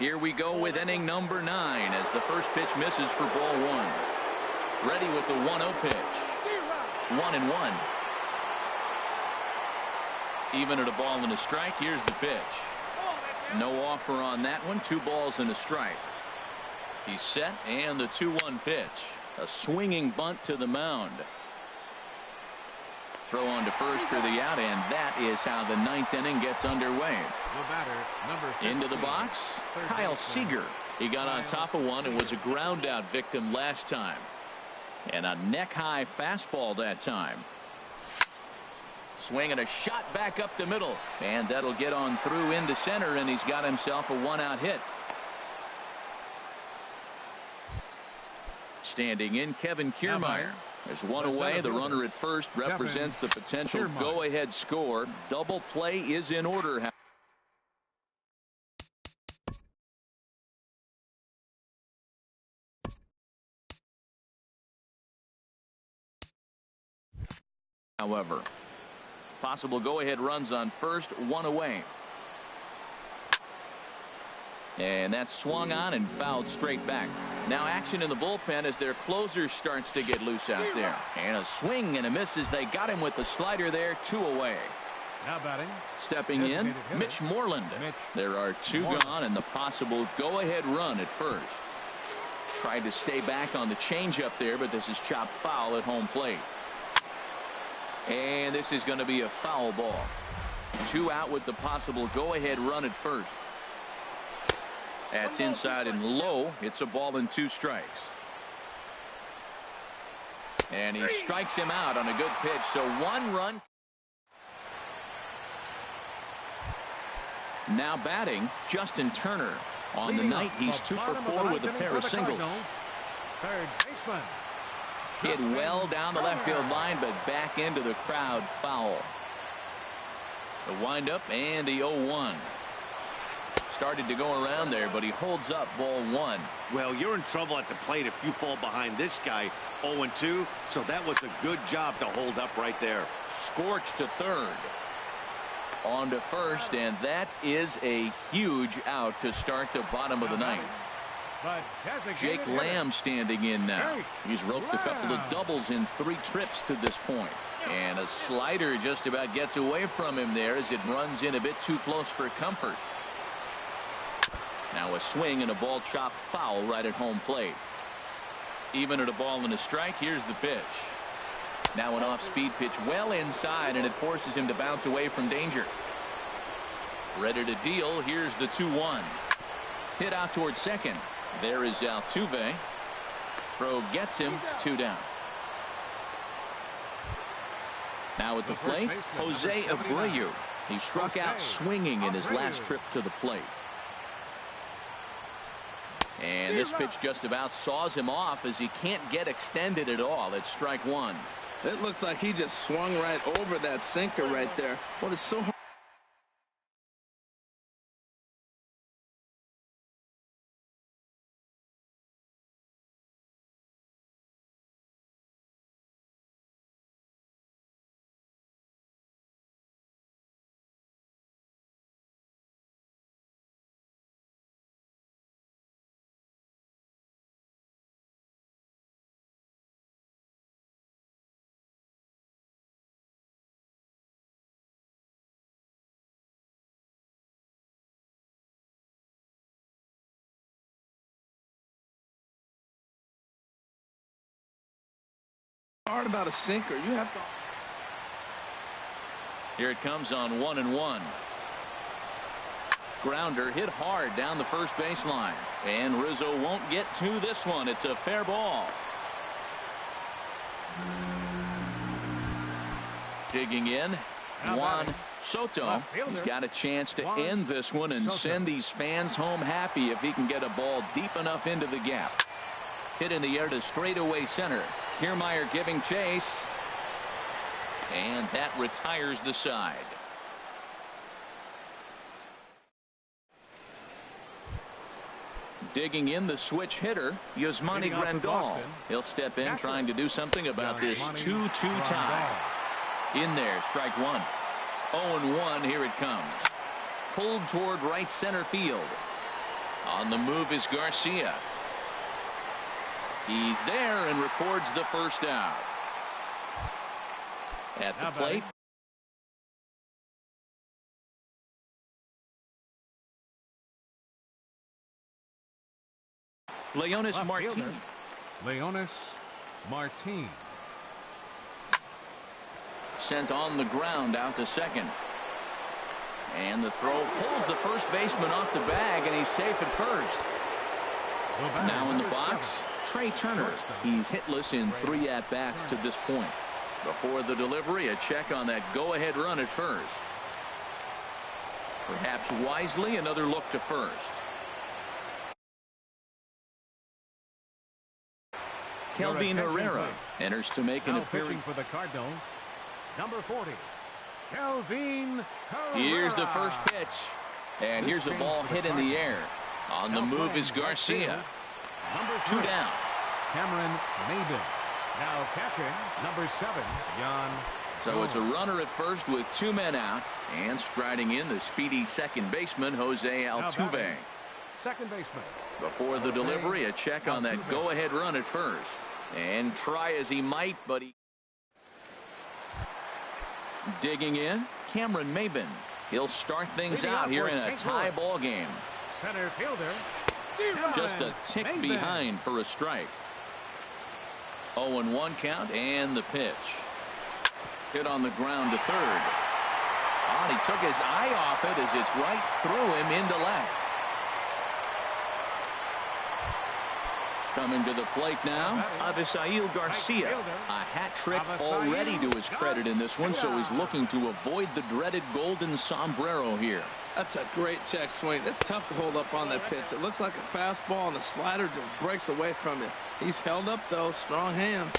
Here we go with inning number 9 as the first pitch misses for ball 1. Ready with the 1-0 pitch. 1-1. Even at a ball and a strike. Here's the pitch. No offer on that one. 2 balls and a strike. He's set, and the 2-1 pitch. A swinging bunt to the mound. Throw on to first for the out, and that is how the 9th inning gets underway. Into the box, Kyle Seager. He got on top of one and was a ground out victim last time. And a neck high fastball that time. Swing and a shot back up the middle, and that'll get on through into center, and he's got himself a 1-out hit. Standing in, Kevin Kiermaier. There's one away. The runner at first represents the potential go-ahead score. Double play is in order. However, possible go-ahead runs on first, 1 away. And that's swung on and fouled straight back. Now action in the bullpen as their closer starts to get loose out there. And a swing and a miss as they got him with the slider there. 2 away. Now batting. Stepping in, Mitch Moreland. There are 2 gone and the possible go-ahead run at first. Tried to stay back on the changeup there, but this is chopped foul at home plate. And this is going to be a foul ball. 2 out with the possible go-ahead run at first. That's inside and low. It's a ball and 2 strikes. And he strikes him out on a good pitch. So 1 run. Now batting, Justin Turner. On the night, he's 2 for 4 with a pair of singles. Third baseman. Hit well down the left field line, but back into the crowd foul. The windup and the 0-1. Started to go around there, but he holds up ball 1. Well, you're in trouble at the plate if you fall behind this guy 0-2, so that was a good job to hold up right there. Scorched to third. On to first, and that is a huge out to start the bottom of the ninth. Jake Lamb standing in now. He's roped a couple of doubles in 3 trips to this point. And a slider just about gets away from him there as it runs in a bit too close for comfort. Now a swing and a ball chopped foul right at home plate. Even at a ball and a strike, here's the pitch. Now an off-speed pitch well inside, and it forces him to bounce away from danger. Ready to deal. Here's the 2-1. Hit out towards second. There is Altuve. Throw gets him 2 down. Now at the plate, Jose Abreu. He struck out swinging in his last trip to the plate. And this pitch just about saws him off as he can't get extended at all. It's strike 1. It looks like he just swung right over that sinker right there. What is so hard? Hard about a sinker. You have to. Here it comes on 1-1. Grounder hit hard down the first baseline, and Rizzo won't get to this one. It's a fair ball. Digging in, Juan Soto. He's got a chance to end this one and send these fans home happy if he can get a ball deep enough into the gap. Hit in the air to straightaway center. Kiermaier giving chase, and that retires the side. Digging in, the switch hitter, Yasmani Grandal. He'll step in trying to do something about this 2-2 tie. In there, strike 1. 0-1, here it comes. Pulled toward right center field. On the move is Garcia. He's there and records the first out. At the plate, Leonis Martin. Leonis Martin. Sent on the ground out to second. And the throw pulls the first baseman off the bag, and he's safe at first. Now in the box, Trey Turner. He's hitless in 3 at-bats to this point. Before the delivery, a check on that go-ahead run at first. Perhaps wisely, another look to first. Kelvin Herrera enters to make an appearance for the Cardinals. Number 40, Kelvin Herrera. Here's the first pitch, and here's a ball hit in the air. On the move is Garcia. 2 down. Cameron Maybin. Now catching number 7, Jan. So it's a runner at first with 2 men out, and striding in the speedy second baseman Jose Altuve. Second baseman. Before the delivery, a check on that go-ahead run at first, and try as he might, but he digging in, Cameron Maybin. He'll start things out here in a tie ball game. Center fielder. Just a tick behind for a strike. 0-1 count, and the pitch. Hit on the ground to third. Oh, he took his eye off it as it's right through him into left. Coming to the plate now, Avisail Garcia. A hat trick already to his credit in this one, so he's looking to avoid the dreaded golden sombrero here. That's a great check swing. It's tough to hold up on that pitch. It looks like a fastball, and the slider just breaks away from you. He's held up, though. Strong hands.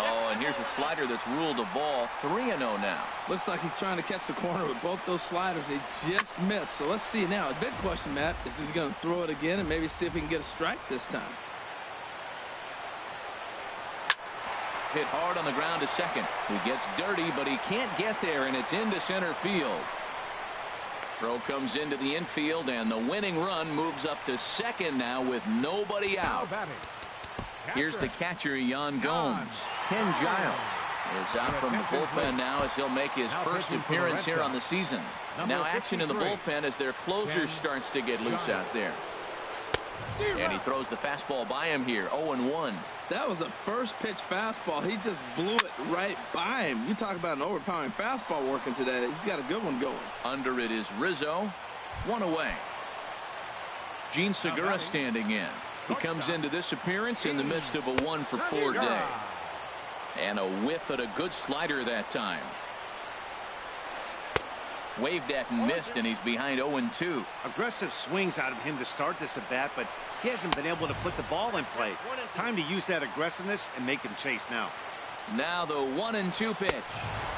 Oh, and here's a slider that's ruled a ball. 3-0 now. Looks like he's trying to catch the corner with both those sliders. He just missed. So let's see now. The big question, Matt, is he going to throw it again and maybe see if he can get a strike this time? Hit hard on the ground to second. He gets dirty, but he can't get there, and it's into center field. Throw comes into the infield, and the winning run moves up to second now with nobody out. Here's the catcher, Yan Gomes. Ken Giles is out from the bullpen now as he'll make his first appearance here on the season. Now action in the bullpen as their closer starts to get loose out there. And he throws the fastball by him here. 0-1. That was a first pitch fastball. He just blew it right by him. You talk about an overpowering fastball working today. He's got a good one going. Under it is Rizzo. 1 away. Gene Segura standing in. He comes into this appearance in the midst of a 1-for-4 day. And a whiff at a good slider that time. Waved at and missed, and he's behind 0-2. Aggressive swings out of him to start this at bat, but he hasn't been able to put the ball in play. Time to use that aggressiveness and make him chase now. Now the 1-2 pitch.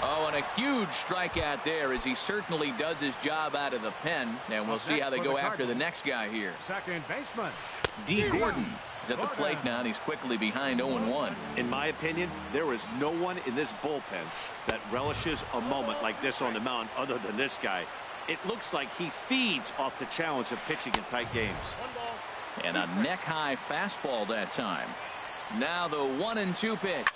Oh, and a huge strikeout there as he certainly does his job out of the pen. And we'll see how they go after the next guy here. Second baseman. D. Gordon is at the plate now, and he's quickly behind 0-1. In my opinion, there is no one in this bullpen that relishes a moment like this on the mound other than this guy. It looks like he feeds off the challenge of pitching in tight games. And a neck-high fastball that time. Now the 1-2 pitch.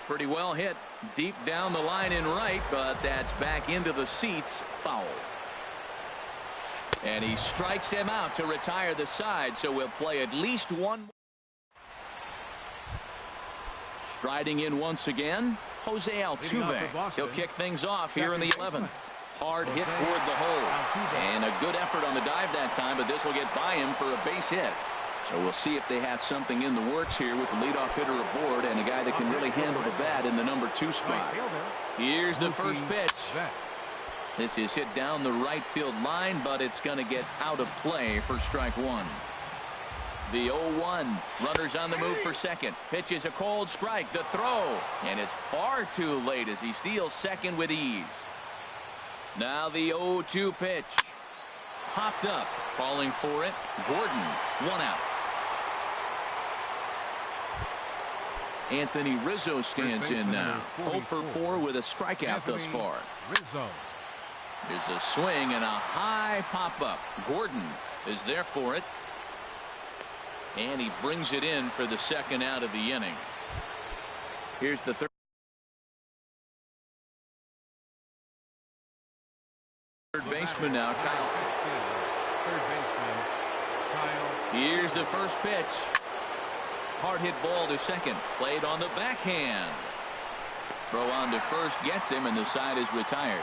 Pretty well hit deep down the line in right, but that's back into the seats. Foul. And he strikes him out to retire the side, so we'll play at least one. Striding in once again, Jose Altuve. He'll kick things off here in the 11th. Hard hit toward the hole. And a good effort on the dive that time, but this will get by him for a base hit. So we'll see if they have something in the works here with the leadoff hitter aboard and a guy that can really handle the bat in the number 2 spot. Here's the first pitch. This is hit down the right field line, but it's going to get out of play for strike 1. The 0-1. Runners on the move for second. Pitch is a cold strike. The throw. And it's far too late as he steals second with ease. Now the 0-2 pitch. Popped up. Calling for it. Gordon. 1 out. Anthony Rizzo stands in now. 0 for 4 with a strikeout thus far. Rizzo. There's a swing and a high pop-up. Gordon is there for it. And he brings it in for the second out of the inning. Here's the third baseman now, Kyle. Third baseman, Kyle. Here's the first pitch. Hard hit ball to second. Played on the backhand. Throw on to first gets him, and the side is retired.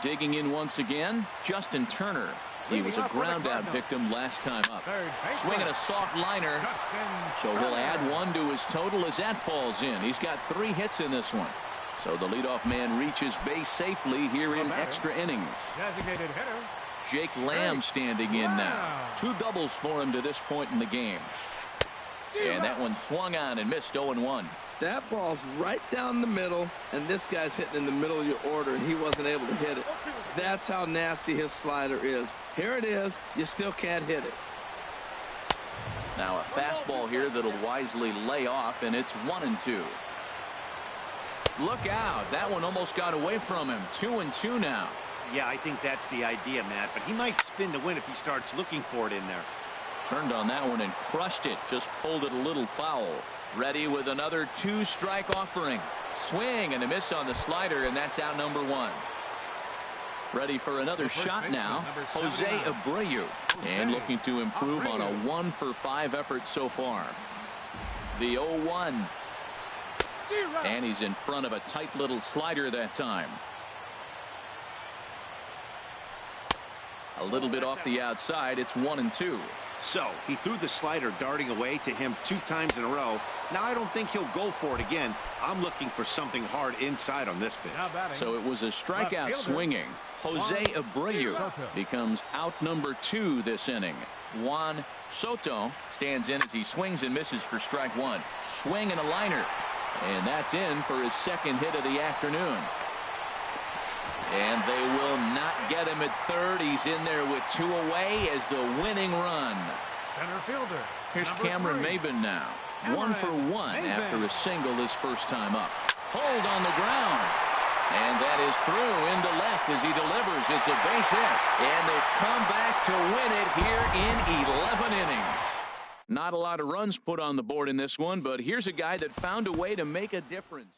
Digging in once again, Justin Turner. He was a ground out victim last time up. Swinging a soft liner. So he'll add 1 to his total as that falls in. He's got 3 hits in this one. So the leadoff man reaches base safely here in extra innings. Designated hitter. Jake Lamb standing in now. 2 doubles for him to this point in the game. And that one swung on and missed 0-1. That ball's right down the middle, and this guy's hitting in the middle of your order, and he wasn't able to hit it. That's how nasty his slider is. Here it is. You still can't hit it. Now a fastball here that'll wisely lay off, and it's 1-2. Look out. That one almost got away from him. 2-2 now. Yeah, I think that's the idea, Matt, but he might spin to win if he starts looking for it in there. Turned on that one and crushed it. Just pulled it a little foul. Ready with another 2-strike offering. Swing and a miss on the slider, and that's out number 1. Ready for another shot now. Jose Abreu. And looking to improve on a 1 for 5 effort so far. The 0-1. And he's in front of a tight little slider that time. A little bit off the outside. It's 1-2. So he threw the slider darting away to him 2 times in a row. Now I don't think he'll go for it again. I'm looking for something hard inside on this pitch. So it was a strikeout swinging. Jose Abreu becomes out number 2 this inning. Juan Soto stands in as he swings and misses for strike 1. Swing and a liner. And that's in for his second hit of the afternoon. And they will not get him at third. He's in there with 2 away as the winning run. Center fielder. Here's Cameron 3. Maybin now. 1 for 1 after a single his first time up. Hold on the ground. And that is through into left as he delivers. It's a base hit. And they come back to win it here in 11 innings. Not a lot of runs put on the board in this one, but here's a guy that found a way to make a difference.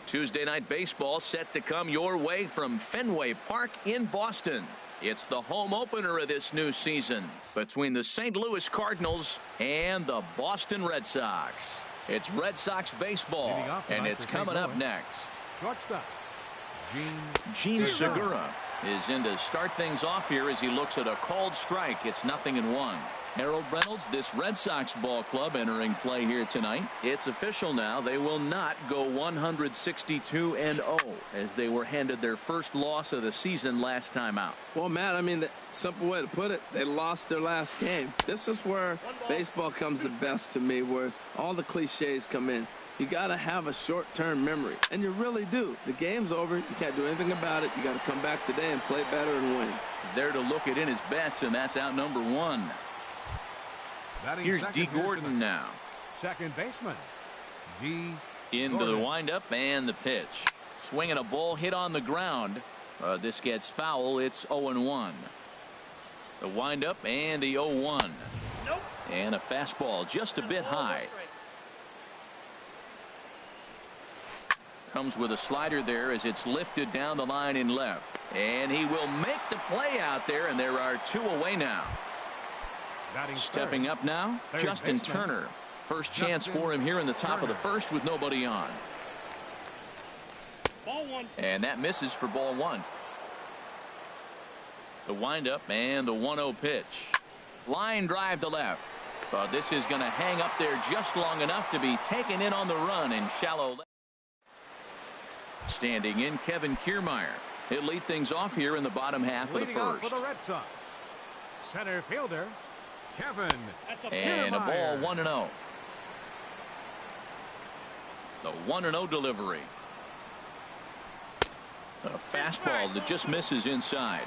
Tuesday night baseball set to come your way from Fenway Park in Boston. It's the home opener of this new season between the St. Louis Cardinals and the Boston Red Sox. It's Red Sox baseball, and it's coming up next. Shortstop, Gene Segura is in to start things off here as he looks at a called strike. It's 0-1. Harold Reynolds, this Red Sox ball club entering play here tonight. It's official now. They will not go 162-0 as they were handed their first loss of the season last time out. Well, Matt, I mean, the simple way to put it, they lost their last game. This is where baseball comes the best to me, where all the cliches come in. You got to have a short-term memory, and you really do. The game's over. You can't do anything about it. You got to come back today and play better and win. There to look it in his bets, and that's out number 1. Here's D. Gordon now. Second baseman, D. Into the windup and the pitch. Swinging a ball hit on the ground. This gets foul. It's 0-1. The windup and the 0-1. Nope. And a fastball just a bit high. Comes with a slider there as it's lifted down the line in left. And he will make the play out there, and there are 2 away now. Stepping up now, Justin Turner. First chance for him here in the top of the first with nobody on. Ball 1. And that misses for ball 1. The windup and the 1-0 pitch. Line drive to left. But this is going to hang up there just long enough to be taken in on the run in shallow left. Standing in, Kevin Kiermaier. He'll lead things off here in the bottom half of the first. For the Red Sox, center fielder, Kevin. And a ball 1-0. The 1-0 delivery. A fastball that just misses inside.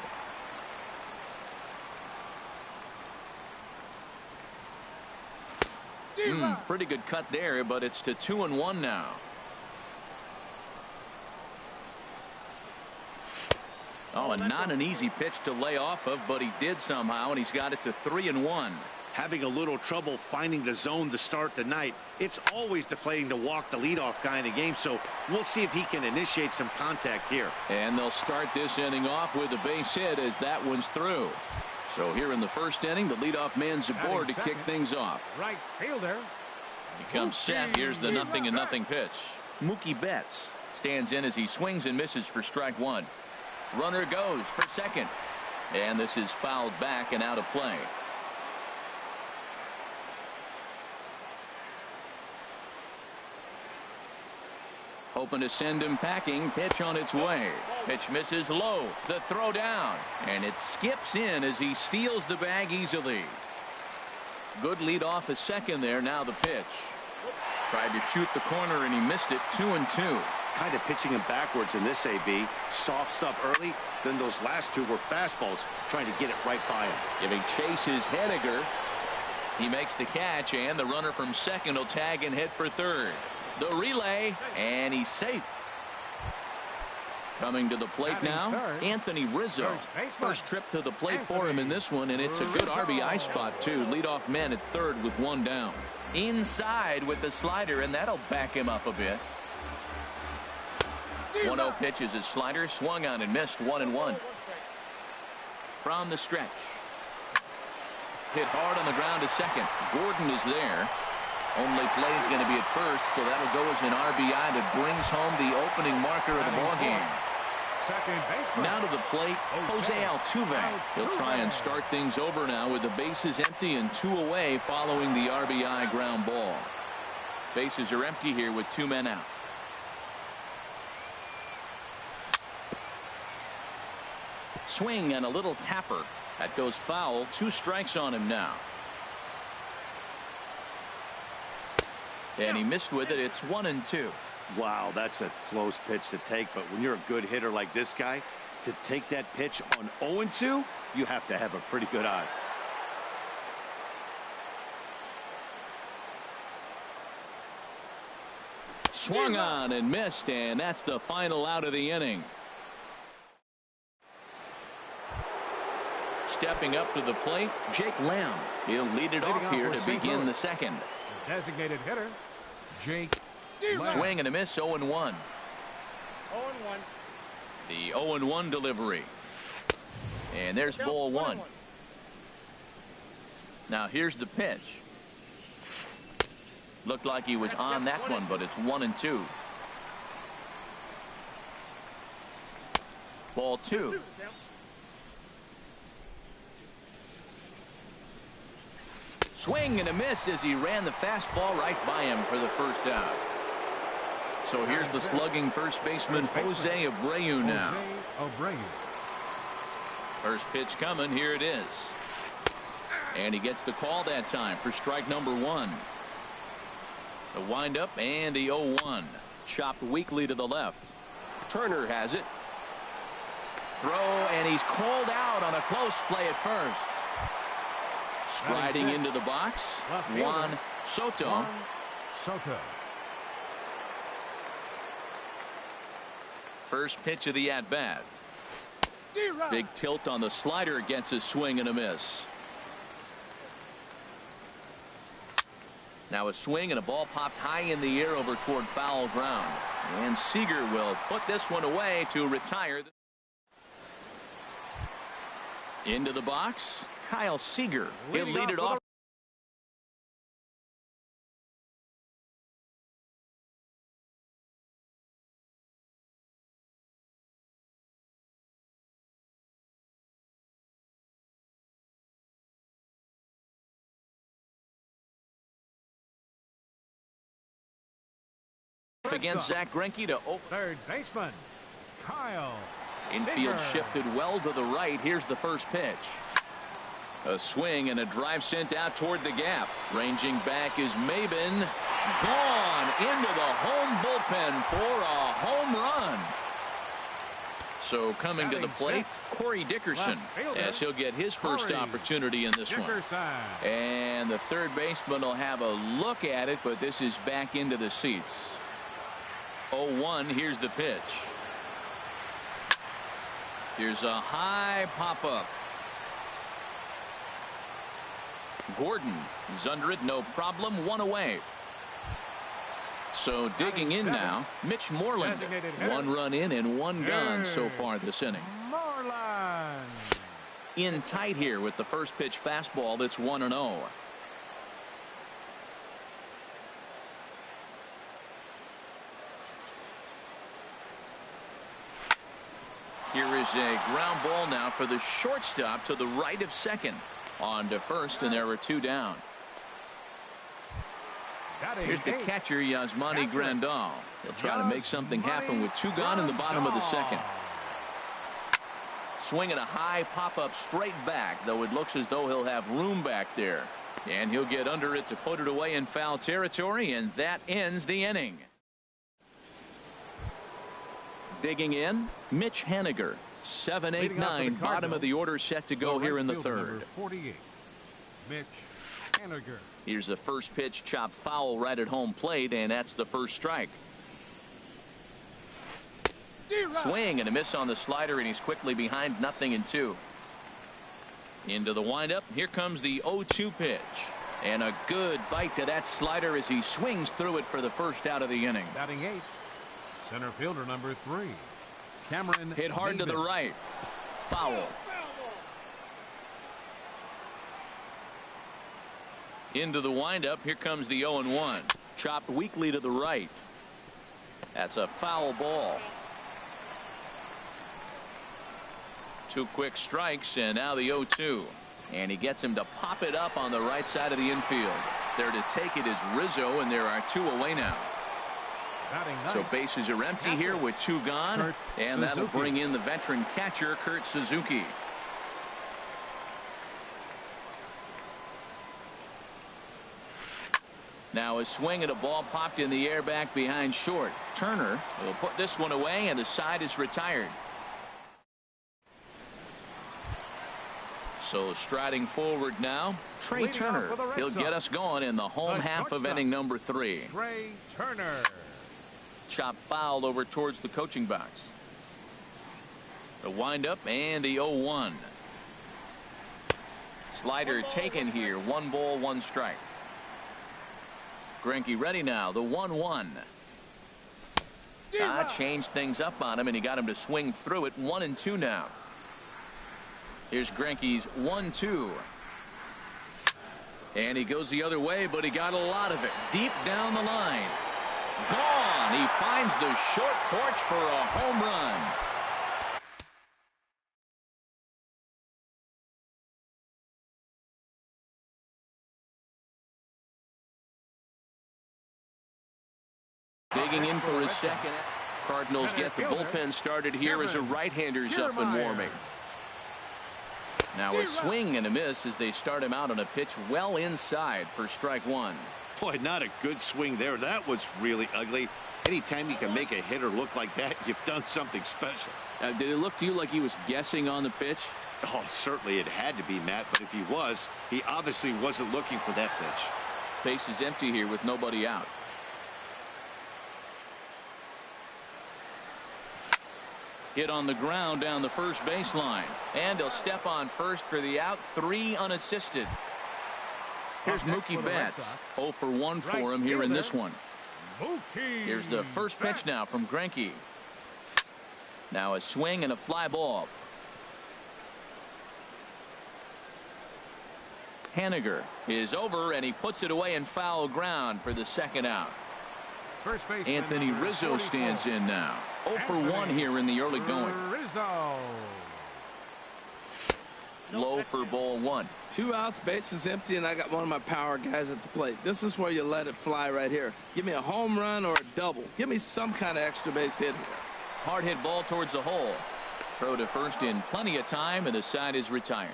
Pretty good cut there, but it's to 2-1 now. Oh, and not an easy pitch to lay off of, but he did somehow, and he's got it to 3-1. Having a little trouble finding the zone to start the night. It's always deflating to walk the leadoff guy in the game, so we'll see if he can initiate some contact here. And they'll start this inning off with a base hit as that one's through. So here in the first inning, the leadoff man's aboard to kick things off. Right fielder. He comes set. Here's the 0-0 pitch. Mookie Betts stands in as he swings and misses for strike one. Runner goes for second. And this is fouled back and out of play. Hoping to send him packing. Pitch on its way. Pitch misses low. The throw down. And it skips in as he steals the bag easily. Good lead off a second there. Now the pitch. Tried to shoot the corner and he missed it. 2-2. Kind of pitching him backwards in this AB. Soft stuff early. Then those last two were fastballs. Trying to get it right by him. Giving chase is Henniger. He makes the catch and the runner from second will tag and hit for third. The relay, and he's safe. Coming to the plate now, Anthony Rizzo. First trip to the plate for him in this one, and it's a good RBI spot, too. Leadoff man at third with one down. Inside with the slider, and that'll back him up a bit. 1-0 pitch is his slider, swung on and missed. 1-1. From the stretch. Hit hard on the ground to second. Gordon is there. Only play is going to be at first, so that'll go as an RBI that brings home the opening marker of the ball game. Now to the plate, Jose Altuve. He'll try and start things over now with the bases empty and 2 away following the RBI ground ball. Bases are empty here with 2 men out. Swing and a little tapper. That goes foul. 2 strikes on him now. And he missed with it. It's 1-2. Wow, that's a close pitch to take. But when you're a good hitter like this guy, to take that pitch on 0-2, you have to have a pretty good eye. Swung on and missed, and that's the final out of the inning. Stepping up to the plate, Jake Lamb. He'll lead it off here to begin the second. Designated hitter, Jake. Swing and a miss, 0-1. 0-1. The 0-1 delivery. And there's ball one. Now here's the pitch. Looked like he was on that one, but it's 1-2. Ball 2. Swing and a miss as he ran the fastball right by him for the first out. So here's the slugging first baseman Jose Abreu now. First pitch coming. Here it is. And he gets the call that time for strike number 1. The windup and the 0-1. Chopped weakly to the left. Turner has it. Throw, and he's called out on a close play at first. Striding into the box, Juan Soto. First pitch of the at-bat. Big tilt on the slider, gets a swing and a miss. Now a swing and a ball popped high in the air over toward foul ground. And Seager will put this one away to retire. Into the box, Kyle Seager. He'll lead it off. Against Zach Greinke to open. Third baseman, Kyle. Infield shifted well to the right. Here's the first pitch. A swing and a drive sent out toward the gap. Ranging back is Maben. Gone into the home bullpen for a home run. So coming to the plate, Corey Dickerson, as he'll get his first opportunity in this one. And the third baseman will have a look at it, but this is back into the seats. 0-1, here's the pitch. Here's a high pop-up. Gordon is under it, no problem, one away. So digging in now, Mitch Moreland. One run in and one gone so far this inning. Moreland. In tight here with the first pitch fastball that's 1-0. Here is a ground ball now for the shortstop to the right of second. On to first, and there are two down. Here's the catcher, Yasmani Grandal. He'll try to make something happen with two gone in the bottom of the second. Swinging a high pop-up straight back, though it looks as though he'll have room back there. And he'll get under it to put it away in foul territory, and that ends the inning. Digging in, Mitch Haniger. 7, 8, 9, bottom of the order set to go here in the third. 48, Mitch Haniger. Here's the first pitch, chopped foul right at home plate, and that's the first strike. Swing and a miss on the slider, and he's quickly behind 0-2. Into the windup. Here comes the 0-2 pitch. And a good bite to that slider as he swings through it for the first out of the inning. Batting 8, center fielder number 3, Cameron. Hit hard to the right. Foul. Into the windup. Here comes the 0-1. Chopped weakly to the right. That's a foul ball. Two quick strikes, and now the 0-2. And he gets him to pop it up on the right side of the infield. There to take it is Rizzo, and there are two away now. So bases are empty here with two gone, and that'll bring in the veteran catcher, Kurt Suzuki. Now a swing and a ball popped in the air back behind short. Turner will put this one away, and the side is retired. So striding forward now, Trey Turner. He'll get us going in the home half of inning number 3. Trey Turner. Chop fouled over towards the coaching box. The windup and the 0-1. Slider taken here. 1 ball, 1 strike. Greinke ready now. The 1-1. Changed things up on him, and he got him to swing through it. 1-2 now. Here's Greinke's 1-2. And he goes the other way, but he got a lot of it. Deep down the line. Gone. He finds the short porch for a home run. Digging in for his second. Cardinals get the bullpen started here as a right-hander's up and warming. Now a swing and a miss as they start him out on a pitch well inside for strike 1. Boy, not a good swing there. That was really ugly. Anytime you can make a hitter look like that, you've done something special. Did it look to you like he was guessing on the pitch? Oh, certainly it had to be, Matt, but if he was, he obviously wasn't looking for that pitch. Base is empty here with nobody out. Hit on the ground down the first baseline, and he'll step on first for the out. 3 unassisted. Here's Mookie Betts. 0 for 1 for him here in this one. Here's the first pitch now from Greinke. Now a swing and a fly ball. Haniger is over, and he puts it away in foul ground for the second out. Anthony Rizzo stands in now. 0 for 1 here in the early going. Rizzo. Low for ball 1. 2 outs, bases empty, and I got one of my power guys at the plate. This is where you let it fly right here. Give me a home run or a double. Give me some kind of extra base hit here. Hard hit ball towards the hole. Throw to first in plenty of time, and the side is retired.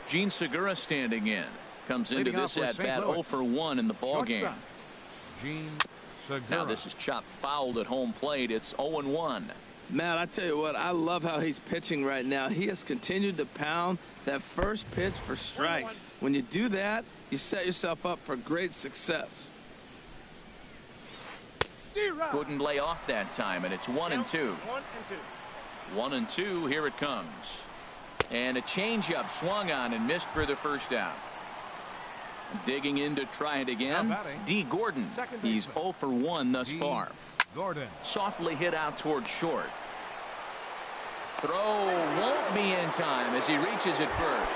Gene Segura standing in. Comes into this at bat 0 for 1 in the ball game. Gene Segura. Now this is chopped fouled at home plate. It's 0-1. Man, I tell you what, I love how he's pitching right now. He has continued to pound that first pitch for strikes. When you do that, you set yourself up for great success. Couldn't lay off that time, and it's 1-2. 1-2. Here it comes. And a changeup swung on and missed for the first out. Digging in to try it again. D. Gordon. He's 0 for 1 thus far. Gordon. Softly hit out toward short. Throw won't be in time as he reaches it first.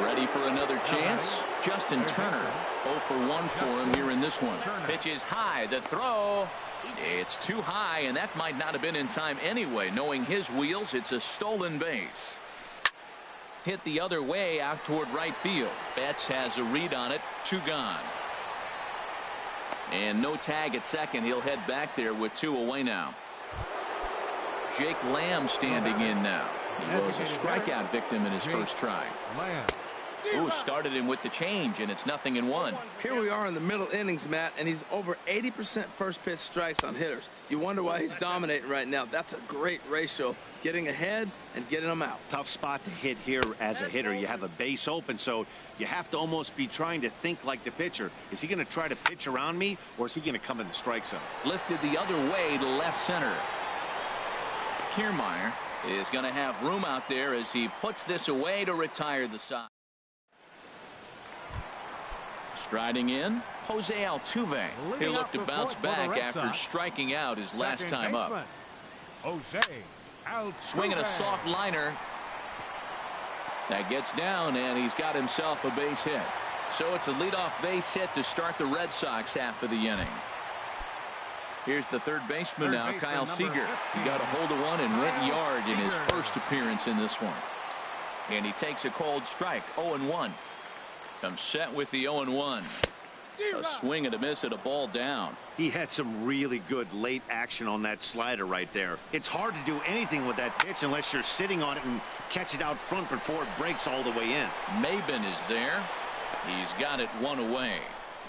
Ready for another chance. Justin Turner 0 for 1 for him here in this one. Pitch is high. The throw. It's too high, and that might not have been in time anyway. Knowing his wheels, it's a stolen base. Hit the other way out toward right field. Betts has a read on it. 2 gone. And no tag at second. He'll head back there with 2 away now. Jake Lamb standing in now. He was a strikeout victim in his first try. Ooh, started him with the change, and it's 0-1. Here we are in the middle innings, Matt, and he's over 80% first pitch strikes on hitters. You wonder why he's dominating right now. That's a great ratio. Getting ahead and getting them out. Tough spot to hit here as a hitter. You have a base open, so you have to almost be trying to think like the pitcher. Is he going to try to pitch around me, or is he going to come in the strike zone? Lifted the other way to left center. Kiermaier is going to have room out there as he puts this away to retire the side. Striding in, Jose Altuve. He'll look to bounce back after striking out his last time up. Jose Altuve. Swinging a soft liner. That gets down, and he's got himself a base hit. So it's a leadoff base hit to start the Red Sox half of the inning. Here's the third baseman now, Kyle Seager. He got a hold of one and went yard in his first appearance in this one. And he takes a cold strike. 0-1. Comes set with the 0-1. A swing and a miss at a ball down. He had some really good late action on that slider right there. It's hard to do anything with that pitch unless you're sitting on it and catch it out front before it breaks all the way in. Maben is there. He's got it 1 away.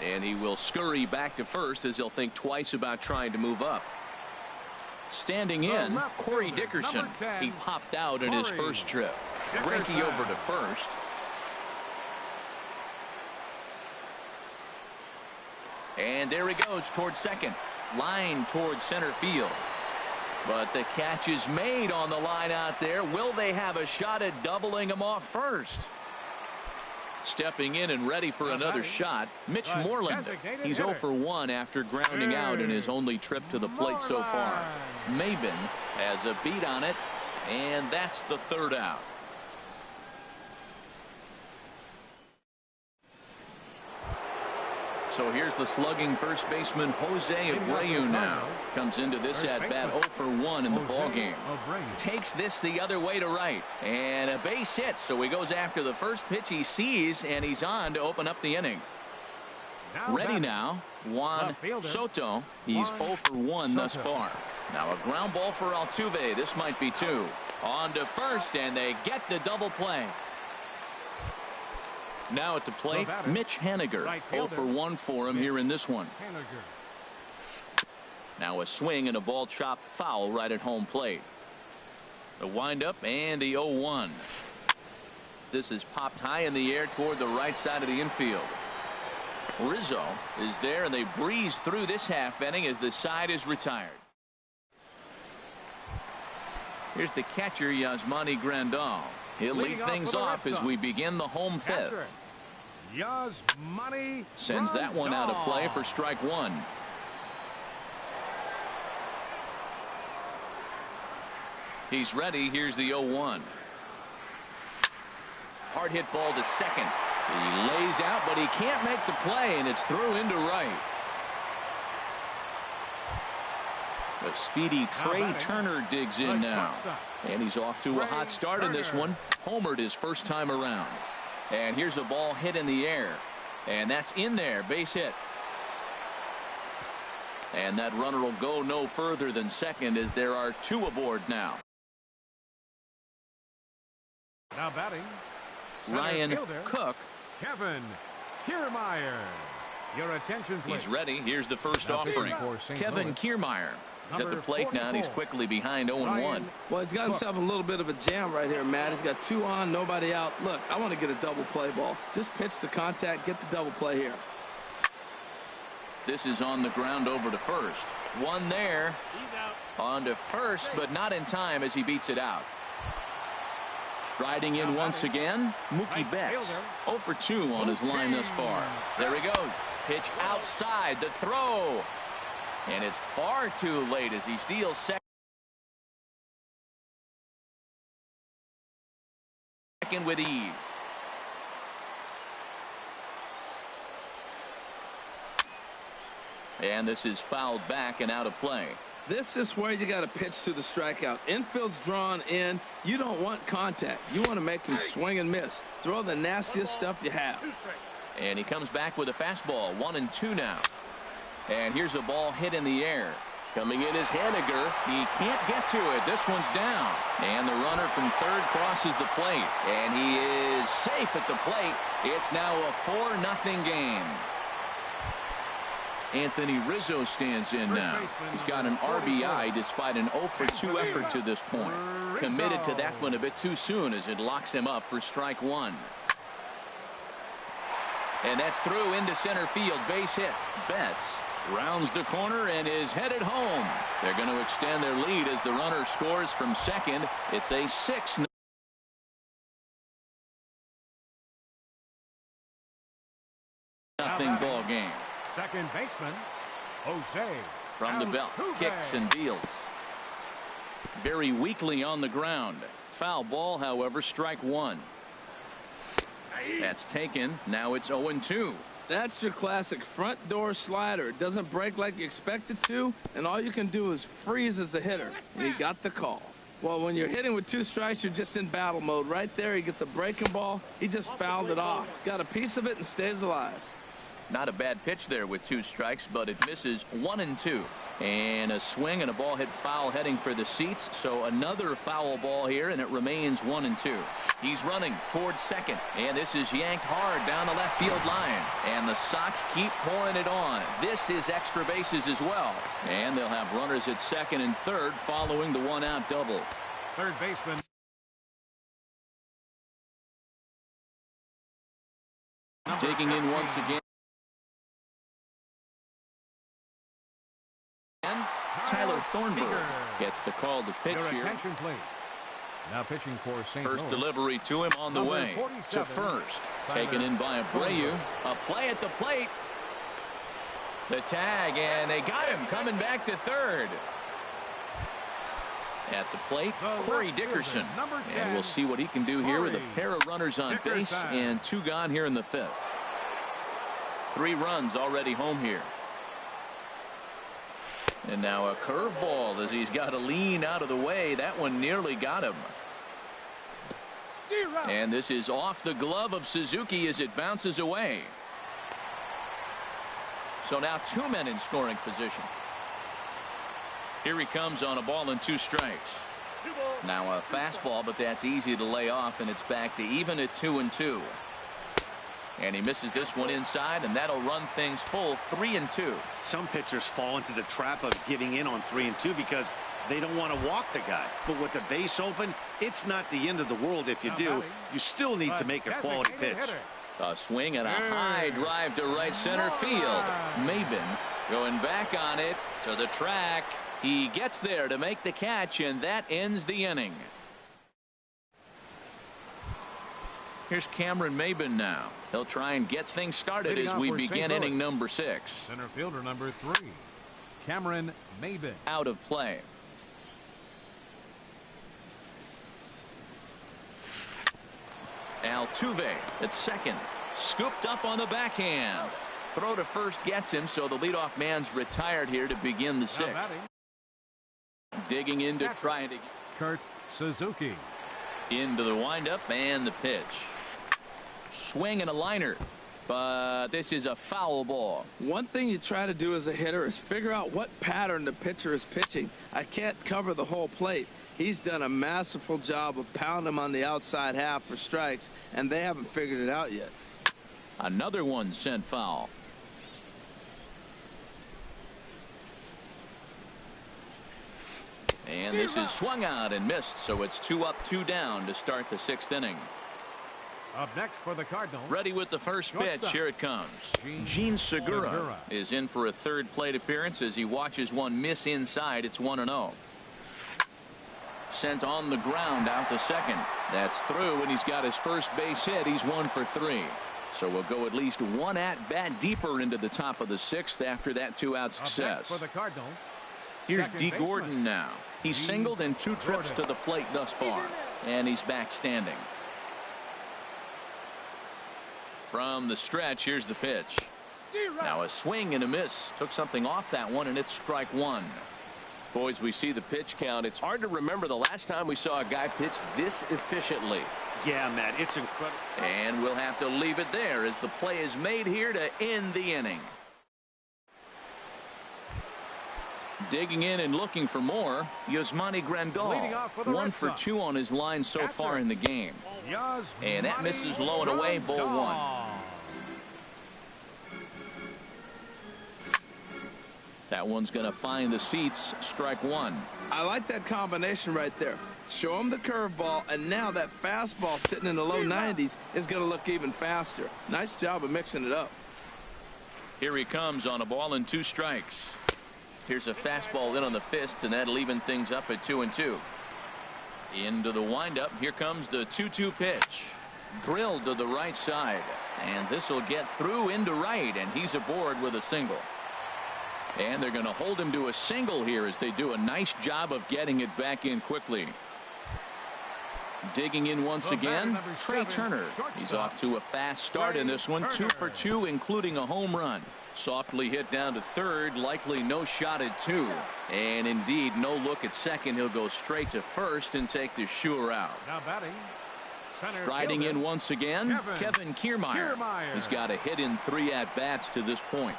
And he will scurry back to first as he'll think twice about trying to move up. Standing in, Corey Dickerson. He popped out in his first trip. Greinke over to first. And there he goes towards second. Line towards center field. But the catch is made on the line out there. Will they have a shot at doubling him off first? Stepping in and ready for another shot, Mitch Moreland. He's 0 for 1 after grounding out in his only trip to the plate so far. Maben has a beat on it, and that's the third out. So here's the slugging first baseman Jose Abreu now. Comes into this at bat 0 for 1 in the ballgame. Takes this the other way to right. And a base hit. So he goes after the first pitch he sees, and he's on to open up the inning. Ready now, Juan Soto. He's 0 for 1 thus far. Now a ground ball for Altuve. This might be 2. On to first, and they get the double play. Now at the plate, Mitch Haniger. 0 for 1 for him here in this one. Now a swing and a ball chopped foul right at home plate. The windup and the 0-1. This is popped high in the air toward the right side of the infield. Rizzo is there, and they breeze through this half inning as the side is retired. Here's the catcher, Yasmani Grandal. He'll lead things off as we begin the home fifth. Sends that one out of play for strike 1. He's ready. Here's the 0-1. Hard hit ball to second. He lays out, but he can't make the play, and it's through into right. The speedy Trey Turner digs in now. And he's off to a hot start in this one. Homered his first time around. And here's a ball hit in the air. And that's in there. Base hit. And that runner will go no further than second as there are 2 aboard now. Now batting, Ryan Cook. Kevin Kiermaier. Your attention, please. He's ready. Here's the first offering. Kevin Kiermaier. He's at the plate now, and he's quickly behind 0-1. Well, he's got himself a little bit of a jam right here, Matt. He's got 2 on, nobody out. Look, I want to get a double play ball. Just pitch to contact, get the double play here. This is on the ground over to first. One there. He's out. On to first, but not in time as he beats it out. Striding in once again, Mookie Betts. 0 for 2 on his line thus far. There he goes. Pitch outside. The throw. And it's far too late as he steals second with ease. And this is fouled back and out of play. This is where you got to pitch to the strikeout. Infield's drawn in. You don't want contact. You want to make him swing and miss. Throw the nastiest stuff you have. And he comes back with a fastball. 1-2 now. And here's a ball hit in the air. Coming in is Haniger. He can't get to it. This one's down. And the runner from third crosses the plate. And he is safe at the plate. It's now a 4-0 game. Anthony Rizzo stands in now. He's got an RBI despite an 0 for 2 effort to this point. Committed to that one a bit too soon as it locks him up for strike one. And that's through into center field. Base hit. Betts rounds the corner and is headed home. They're going to extend their lead as the runner scores from second. It's a 6-0 ball game. Second baseman, Jose. From the belt, kicks and deals. Very weakly on the ground. Foul ball, however, strike one. That's taken. Now it's 0-2. That's your classic front door slider. It doesn't break like you expect it to, and all you can do is freeze as a hitter. And he got the call. Well, when you're hitting with 2 strikes, you're just in battle mode. Right there, he gets a breaking ball. He just fouled it off. Got a piece of it and stays alive. Not a bad pitch there with 2 strikes, but it misses. 1-2. And a swing and a ball hit foul heading for the seats. So another foul ball here, and it remains 1-2. He's running towards second, and this is yanked hard down the left field line. And the Sox keep pouring it on. This is extra bases as well. And they'll have runners at second and third following the 1-out double. Third baseman. Digging in once again. Tyler Thornburg gets the call to pitch here. Now pitching for St. Louis. First delivery to him on the way to first. Taken in by Abreu. A play at the plate. The tag, and they got him coming back to third. At the plate, Corey Dickerson. And we'll see what he can do here with a pair of runners on base and 2 gone here in the 5th. 3 runs already home here. And now a curveball as he's got to lean out of the way. That one nearly got him. And this is off the glove of Suzuki as it bounces away. So now 2 men in scoring position. Here he comes on a ball and 2 strikes. Now a fastball, but that's easy to lay off, and it's back to even at 2-2. And he misses this one inside, and that'll run things full 3-2. Some pitchers fall into the trap of giving in on 3-2 because they don't want to walk the guy. But with the base open, it's not the end of the world if you do. You still need to make a quality pitch. A swing and a high drive to right center field. Maben going back on it to the track. He gets there to make the catch, and that ends the inning. Here's Cameron Maben now. He'll try and get things started as we begin inning number 6. Center fielder number 3, Cameron Maben. Out of play. Altuve at second. Scooped up on the backhand. Throw to first gets him, so the leadoff man's retired here to begin the 6th. Digging in to try it again. Kurt Suzuki. Into the windup and the pitch. Swing and a liner, but this is a foul ball. One thing you try to do as a hitter is figure out what pattern the pitcher is pitching. I can't cover the whole plate. He's done a masterful job of pounding him on the outside half for strikes, and they haven't figured it out yet. Another one sent foul. And this is swung out and missed, so it's 2 up, 2 down to start the 6th inning. Up next for the Cardinals. Ready with the first pitch. Here it comes. Gene Segura is in for a third plate appearance as he watches one miss inside. It's 1-0. Sent on the ground out to second. That's through, and he's got his first base hit. He's 1 for 3. So we'll go at least one at bat deeper into the top of the 6th after that 2-out success. For the Cardinals. Here's D. Gordon now. He's singled in 2 trips to the plate thus far, and he's back standing. From the stretch, here's the pitch. Now a swing and a miss. Took something off that one, and it's strike 1. Boys, we see the pitch count. It's hard to remember the last time we saw a guy pitch this efficiently. Yeah, Matt, it's incredible. And we'll have to leave it there as the play is made here to end the inning. Digging in and looking for more, Yasmani Grandal. 1 for 2 on his line so far in the game. And that misses low and away, ball 1. That one's going to find the seats, strike 1. I like that combination right there. Show him the curveball, and now that fastball sitting in the low 90s is going to look even faster. Nice job of mixing it up. Here he comes on a ball and 2 strikes. Here's a fastball in on the fists, and that'll even things up at 2-2. Into the windup. Here comes the 2-2 pitch. Drilled to the right side, and this will get through into right, and he's aboard with a single. And they're going to hold him to a single here as they do a nice job of getting it back in quickly. Digging in once again, Trey Turner. He's off to a fast start in this one. 2 for 2, including a home run. Softly hit down to third, likely no shot at 2. And indeed, no look at second. He'll go straight to first and take the sure out. Now batting. Striding in once again, Kevin Kiermaier. He's got a hit in 3 at-bats to this point.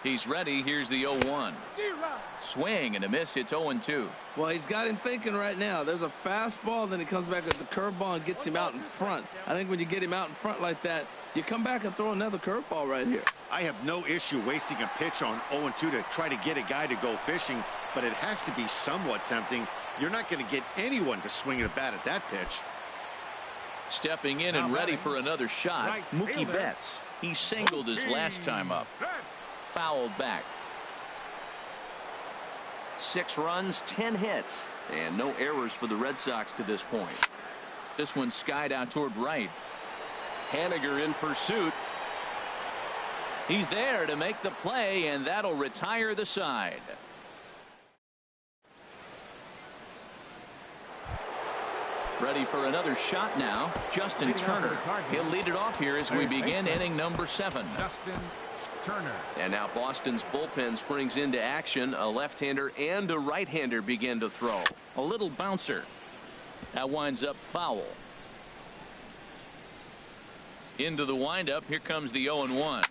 He's ready. Here's the 0-1. Swing and a miss. It's 0-2. Well, he's got him thinking right now. There's a fastball, then he comes back with the curveball and gets him out in front. I think when you get him out in front like that, you come back and throw another curveball right here. I have no issue wasting a pitch on 0-2 to try to get a guy to go fishing, but it has to be somewhat tempting. You're not going to get anyone to swing a bat at that pitch. Stepping in and ready for another shot, Mookie Betts. He singled his last time up. Fouled back. 6 runs, 10 hits, and no errors for the Red Sox to this point. This one skied out toward right. Haniger in pursuit. He's there to make the play, and that'll retire the side. Ready for another shot now, Justin Turner. He'll lead it off here as we begin inning number 7. Justin Turner. And now Boston's bullpen springs into action. A left-hander and a right-hander begin to throw. A little bouncer. That winds up foul. Into the windup. Here comes the 0-1.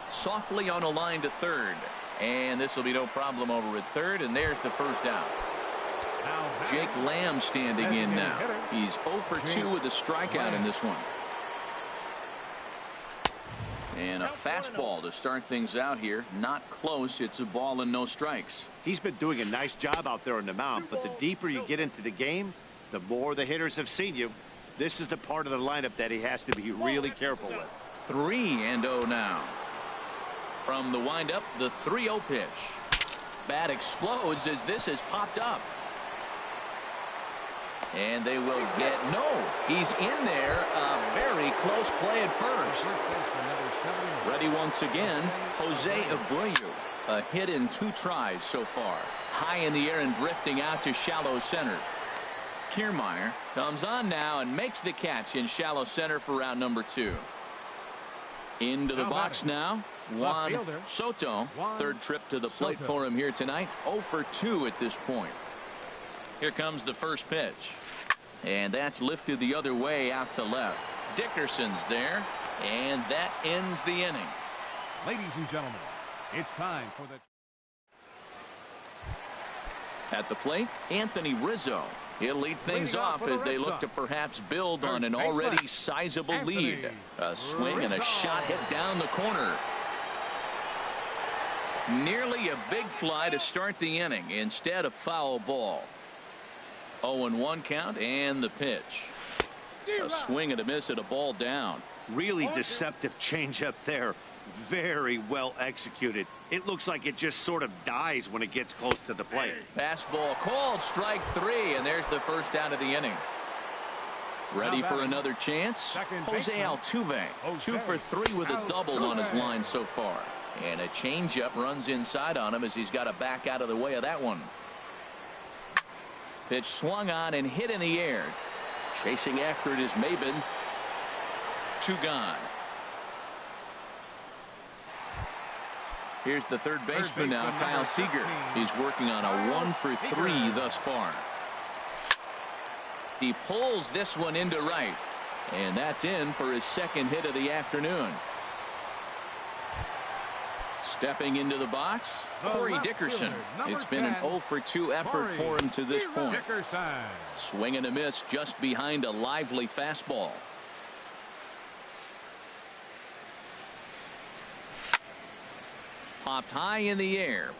Softly on a line to third. And this will be no problem over at third. And there's the first out. Jake Lamb standing in now. He's 0 for 2 with a strikeout in this one. And a fastball to start things out here. Not close. It's a ball and no strikes. He's been doing a nice job out there on the mound, but the deeper you get into the game, the more the hitters have seen you. This is the part of the lineup that he has to be really careful with. 3-0 now. From the windup, the 3-0 pitch. Bat explodes as this has popped up. And they will get no. He's in there. A very close play at first. Ready once again, Jose Abreu. A hit in 2 tries so far. High in the air and drifting out to shallow center. Kiermaier comes on now and makes the catch in shallow center for round number 2. Into the box now, Juan Soto. Third trip to the plate for him here tonight. 0 for 2 at this point. Here comes the first pitch. And that's lifted the other way out to left. Dickerson's there. And that ends the inning. Ladies and gentlemen, it's time for the... At the plate, Anthony Rizzo. He'll lead things off as they look to perhaps build on an already sizable lead. A swing and a shot hit down the corner. Nearly a big fly to start the inning. Instead, a foul ball. 0-1 count and the pitch. A swing and a miss at a ball down. Really deceptive changeup there. Very well executed. It looks like it just sort of dies when it gets close to the plate. Fastball called, strike 3, and there's the first out of the inning. Ready for another chance? Jose Altuve, 2 for 3 with a double on his line so far. And a changeup runs inside on him as he's got to back out of the way of that one. Pitch swung on and hit in the air. Chasing after it is Maben. 2 gone. Here's the third baseman now, Kyle Seager. He's working on a 1 for 3 thus far. He pulls this one into right, and that's in for his second hit of the afternoon. Stepping into the box, Corey Dickerson. It's been an 0 for 2 effort for him to this point. Swing and a miss just behind a lively fastball. Popped high in the air.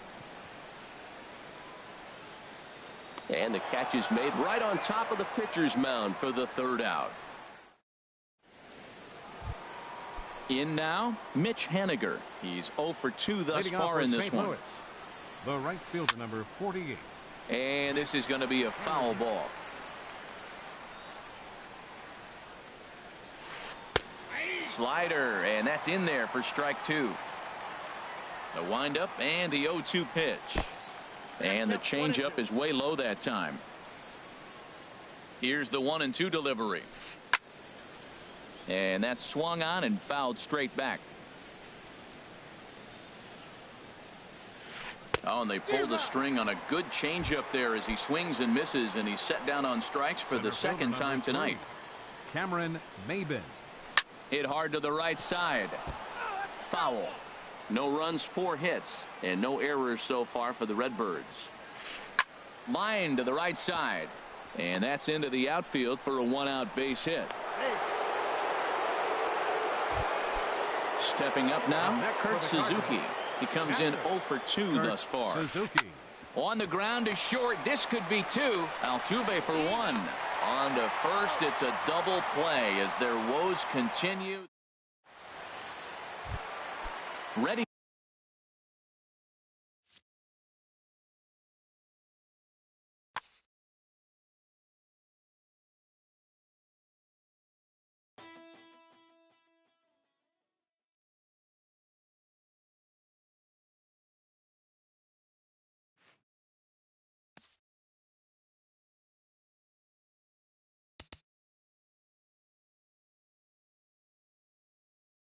And the catch is made right on top of the pitcher's mound for the third out. In now, Mitch Haniger. He's 0 for 2 thus far in this one. The right fielder, number 48. And this is going to be a foul ball. Slider, and that's in there for strike 2. The windup and the 0-2 pitch. And the changeup is way low that time. Here's the 1-2 delivery. And that's swung on and fouled straight back. Oh, and they pulled the string on a good changeup there as he swings and misses, and he's set down on strikes for the second time tonight. Cameron Maben. Hit hard to the right side. Foul. No runs, 4 hits, and no errors so far for the Redbirds. Line to the right side, and that's into the outfield for a 1-out base hit. Stepping up now, Kurt Suzuki. He comes in 0 for 2 thus far. Suzuki. On the ground to short. This could be 2. Altuve for 1. On to first. It's a double play as their woes continue. Ready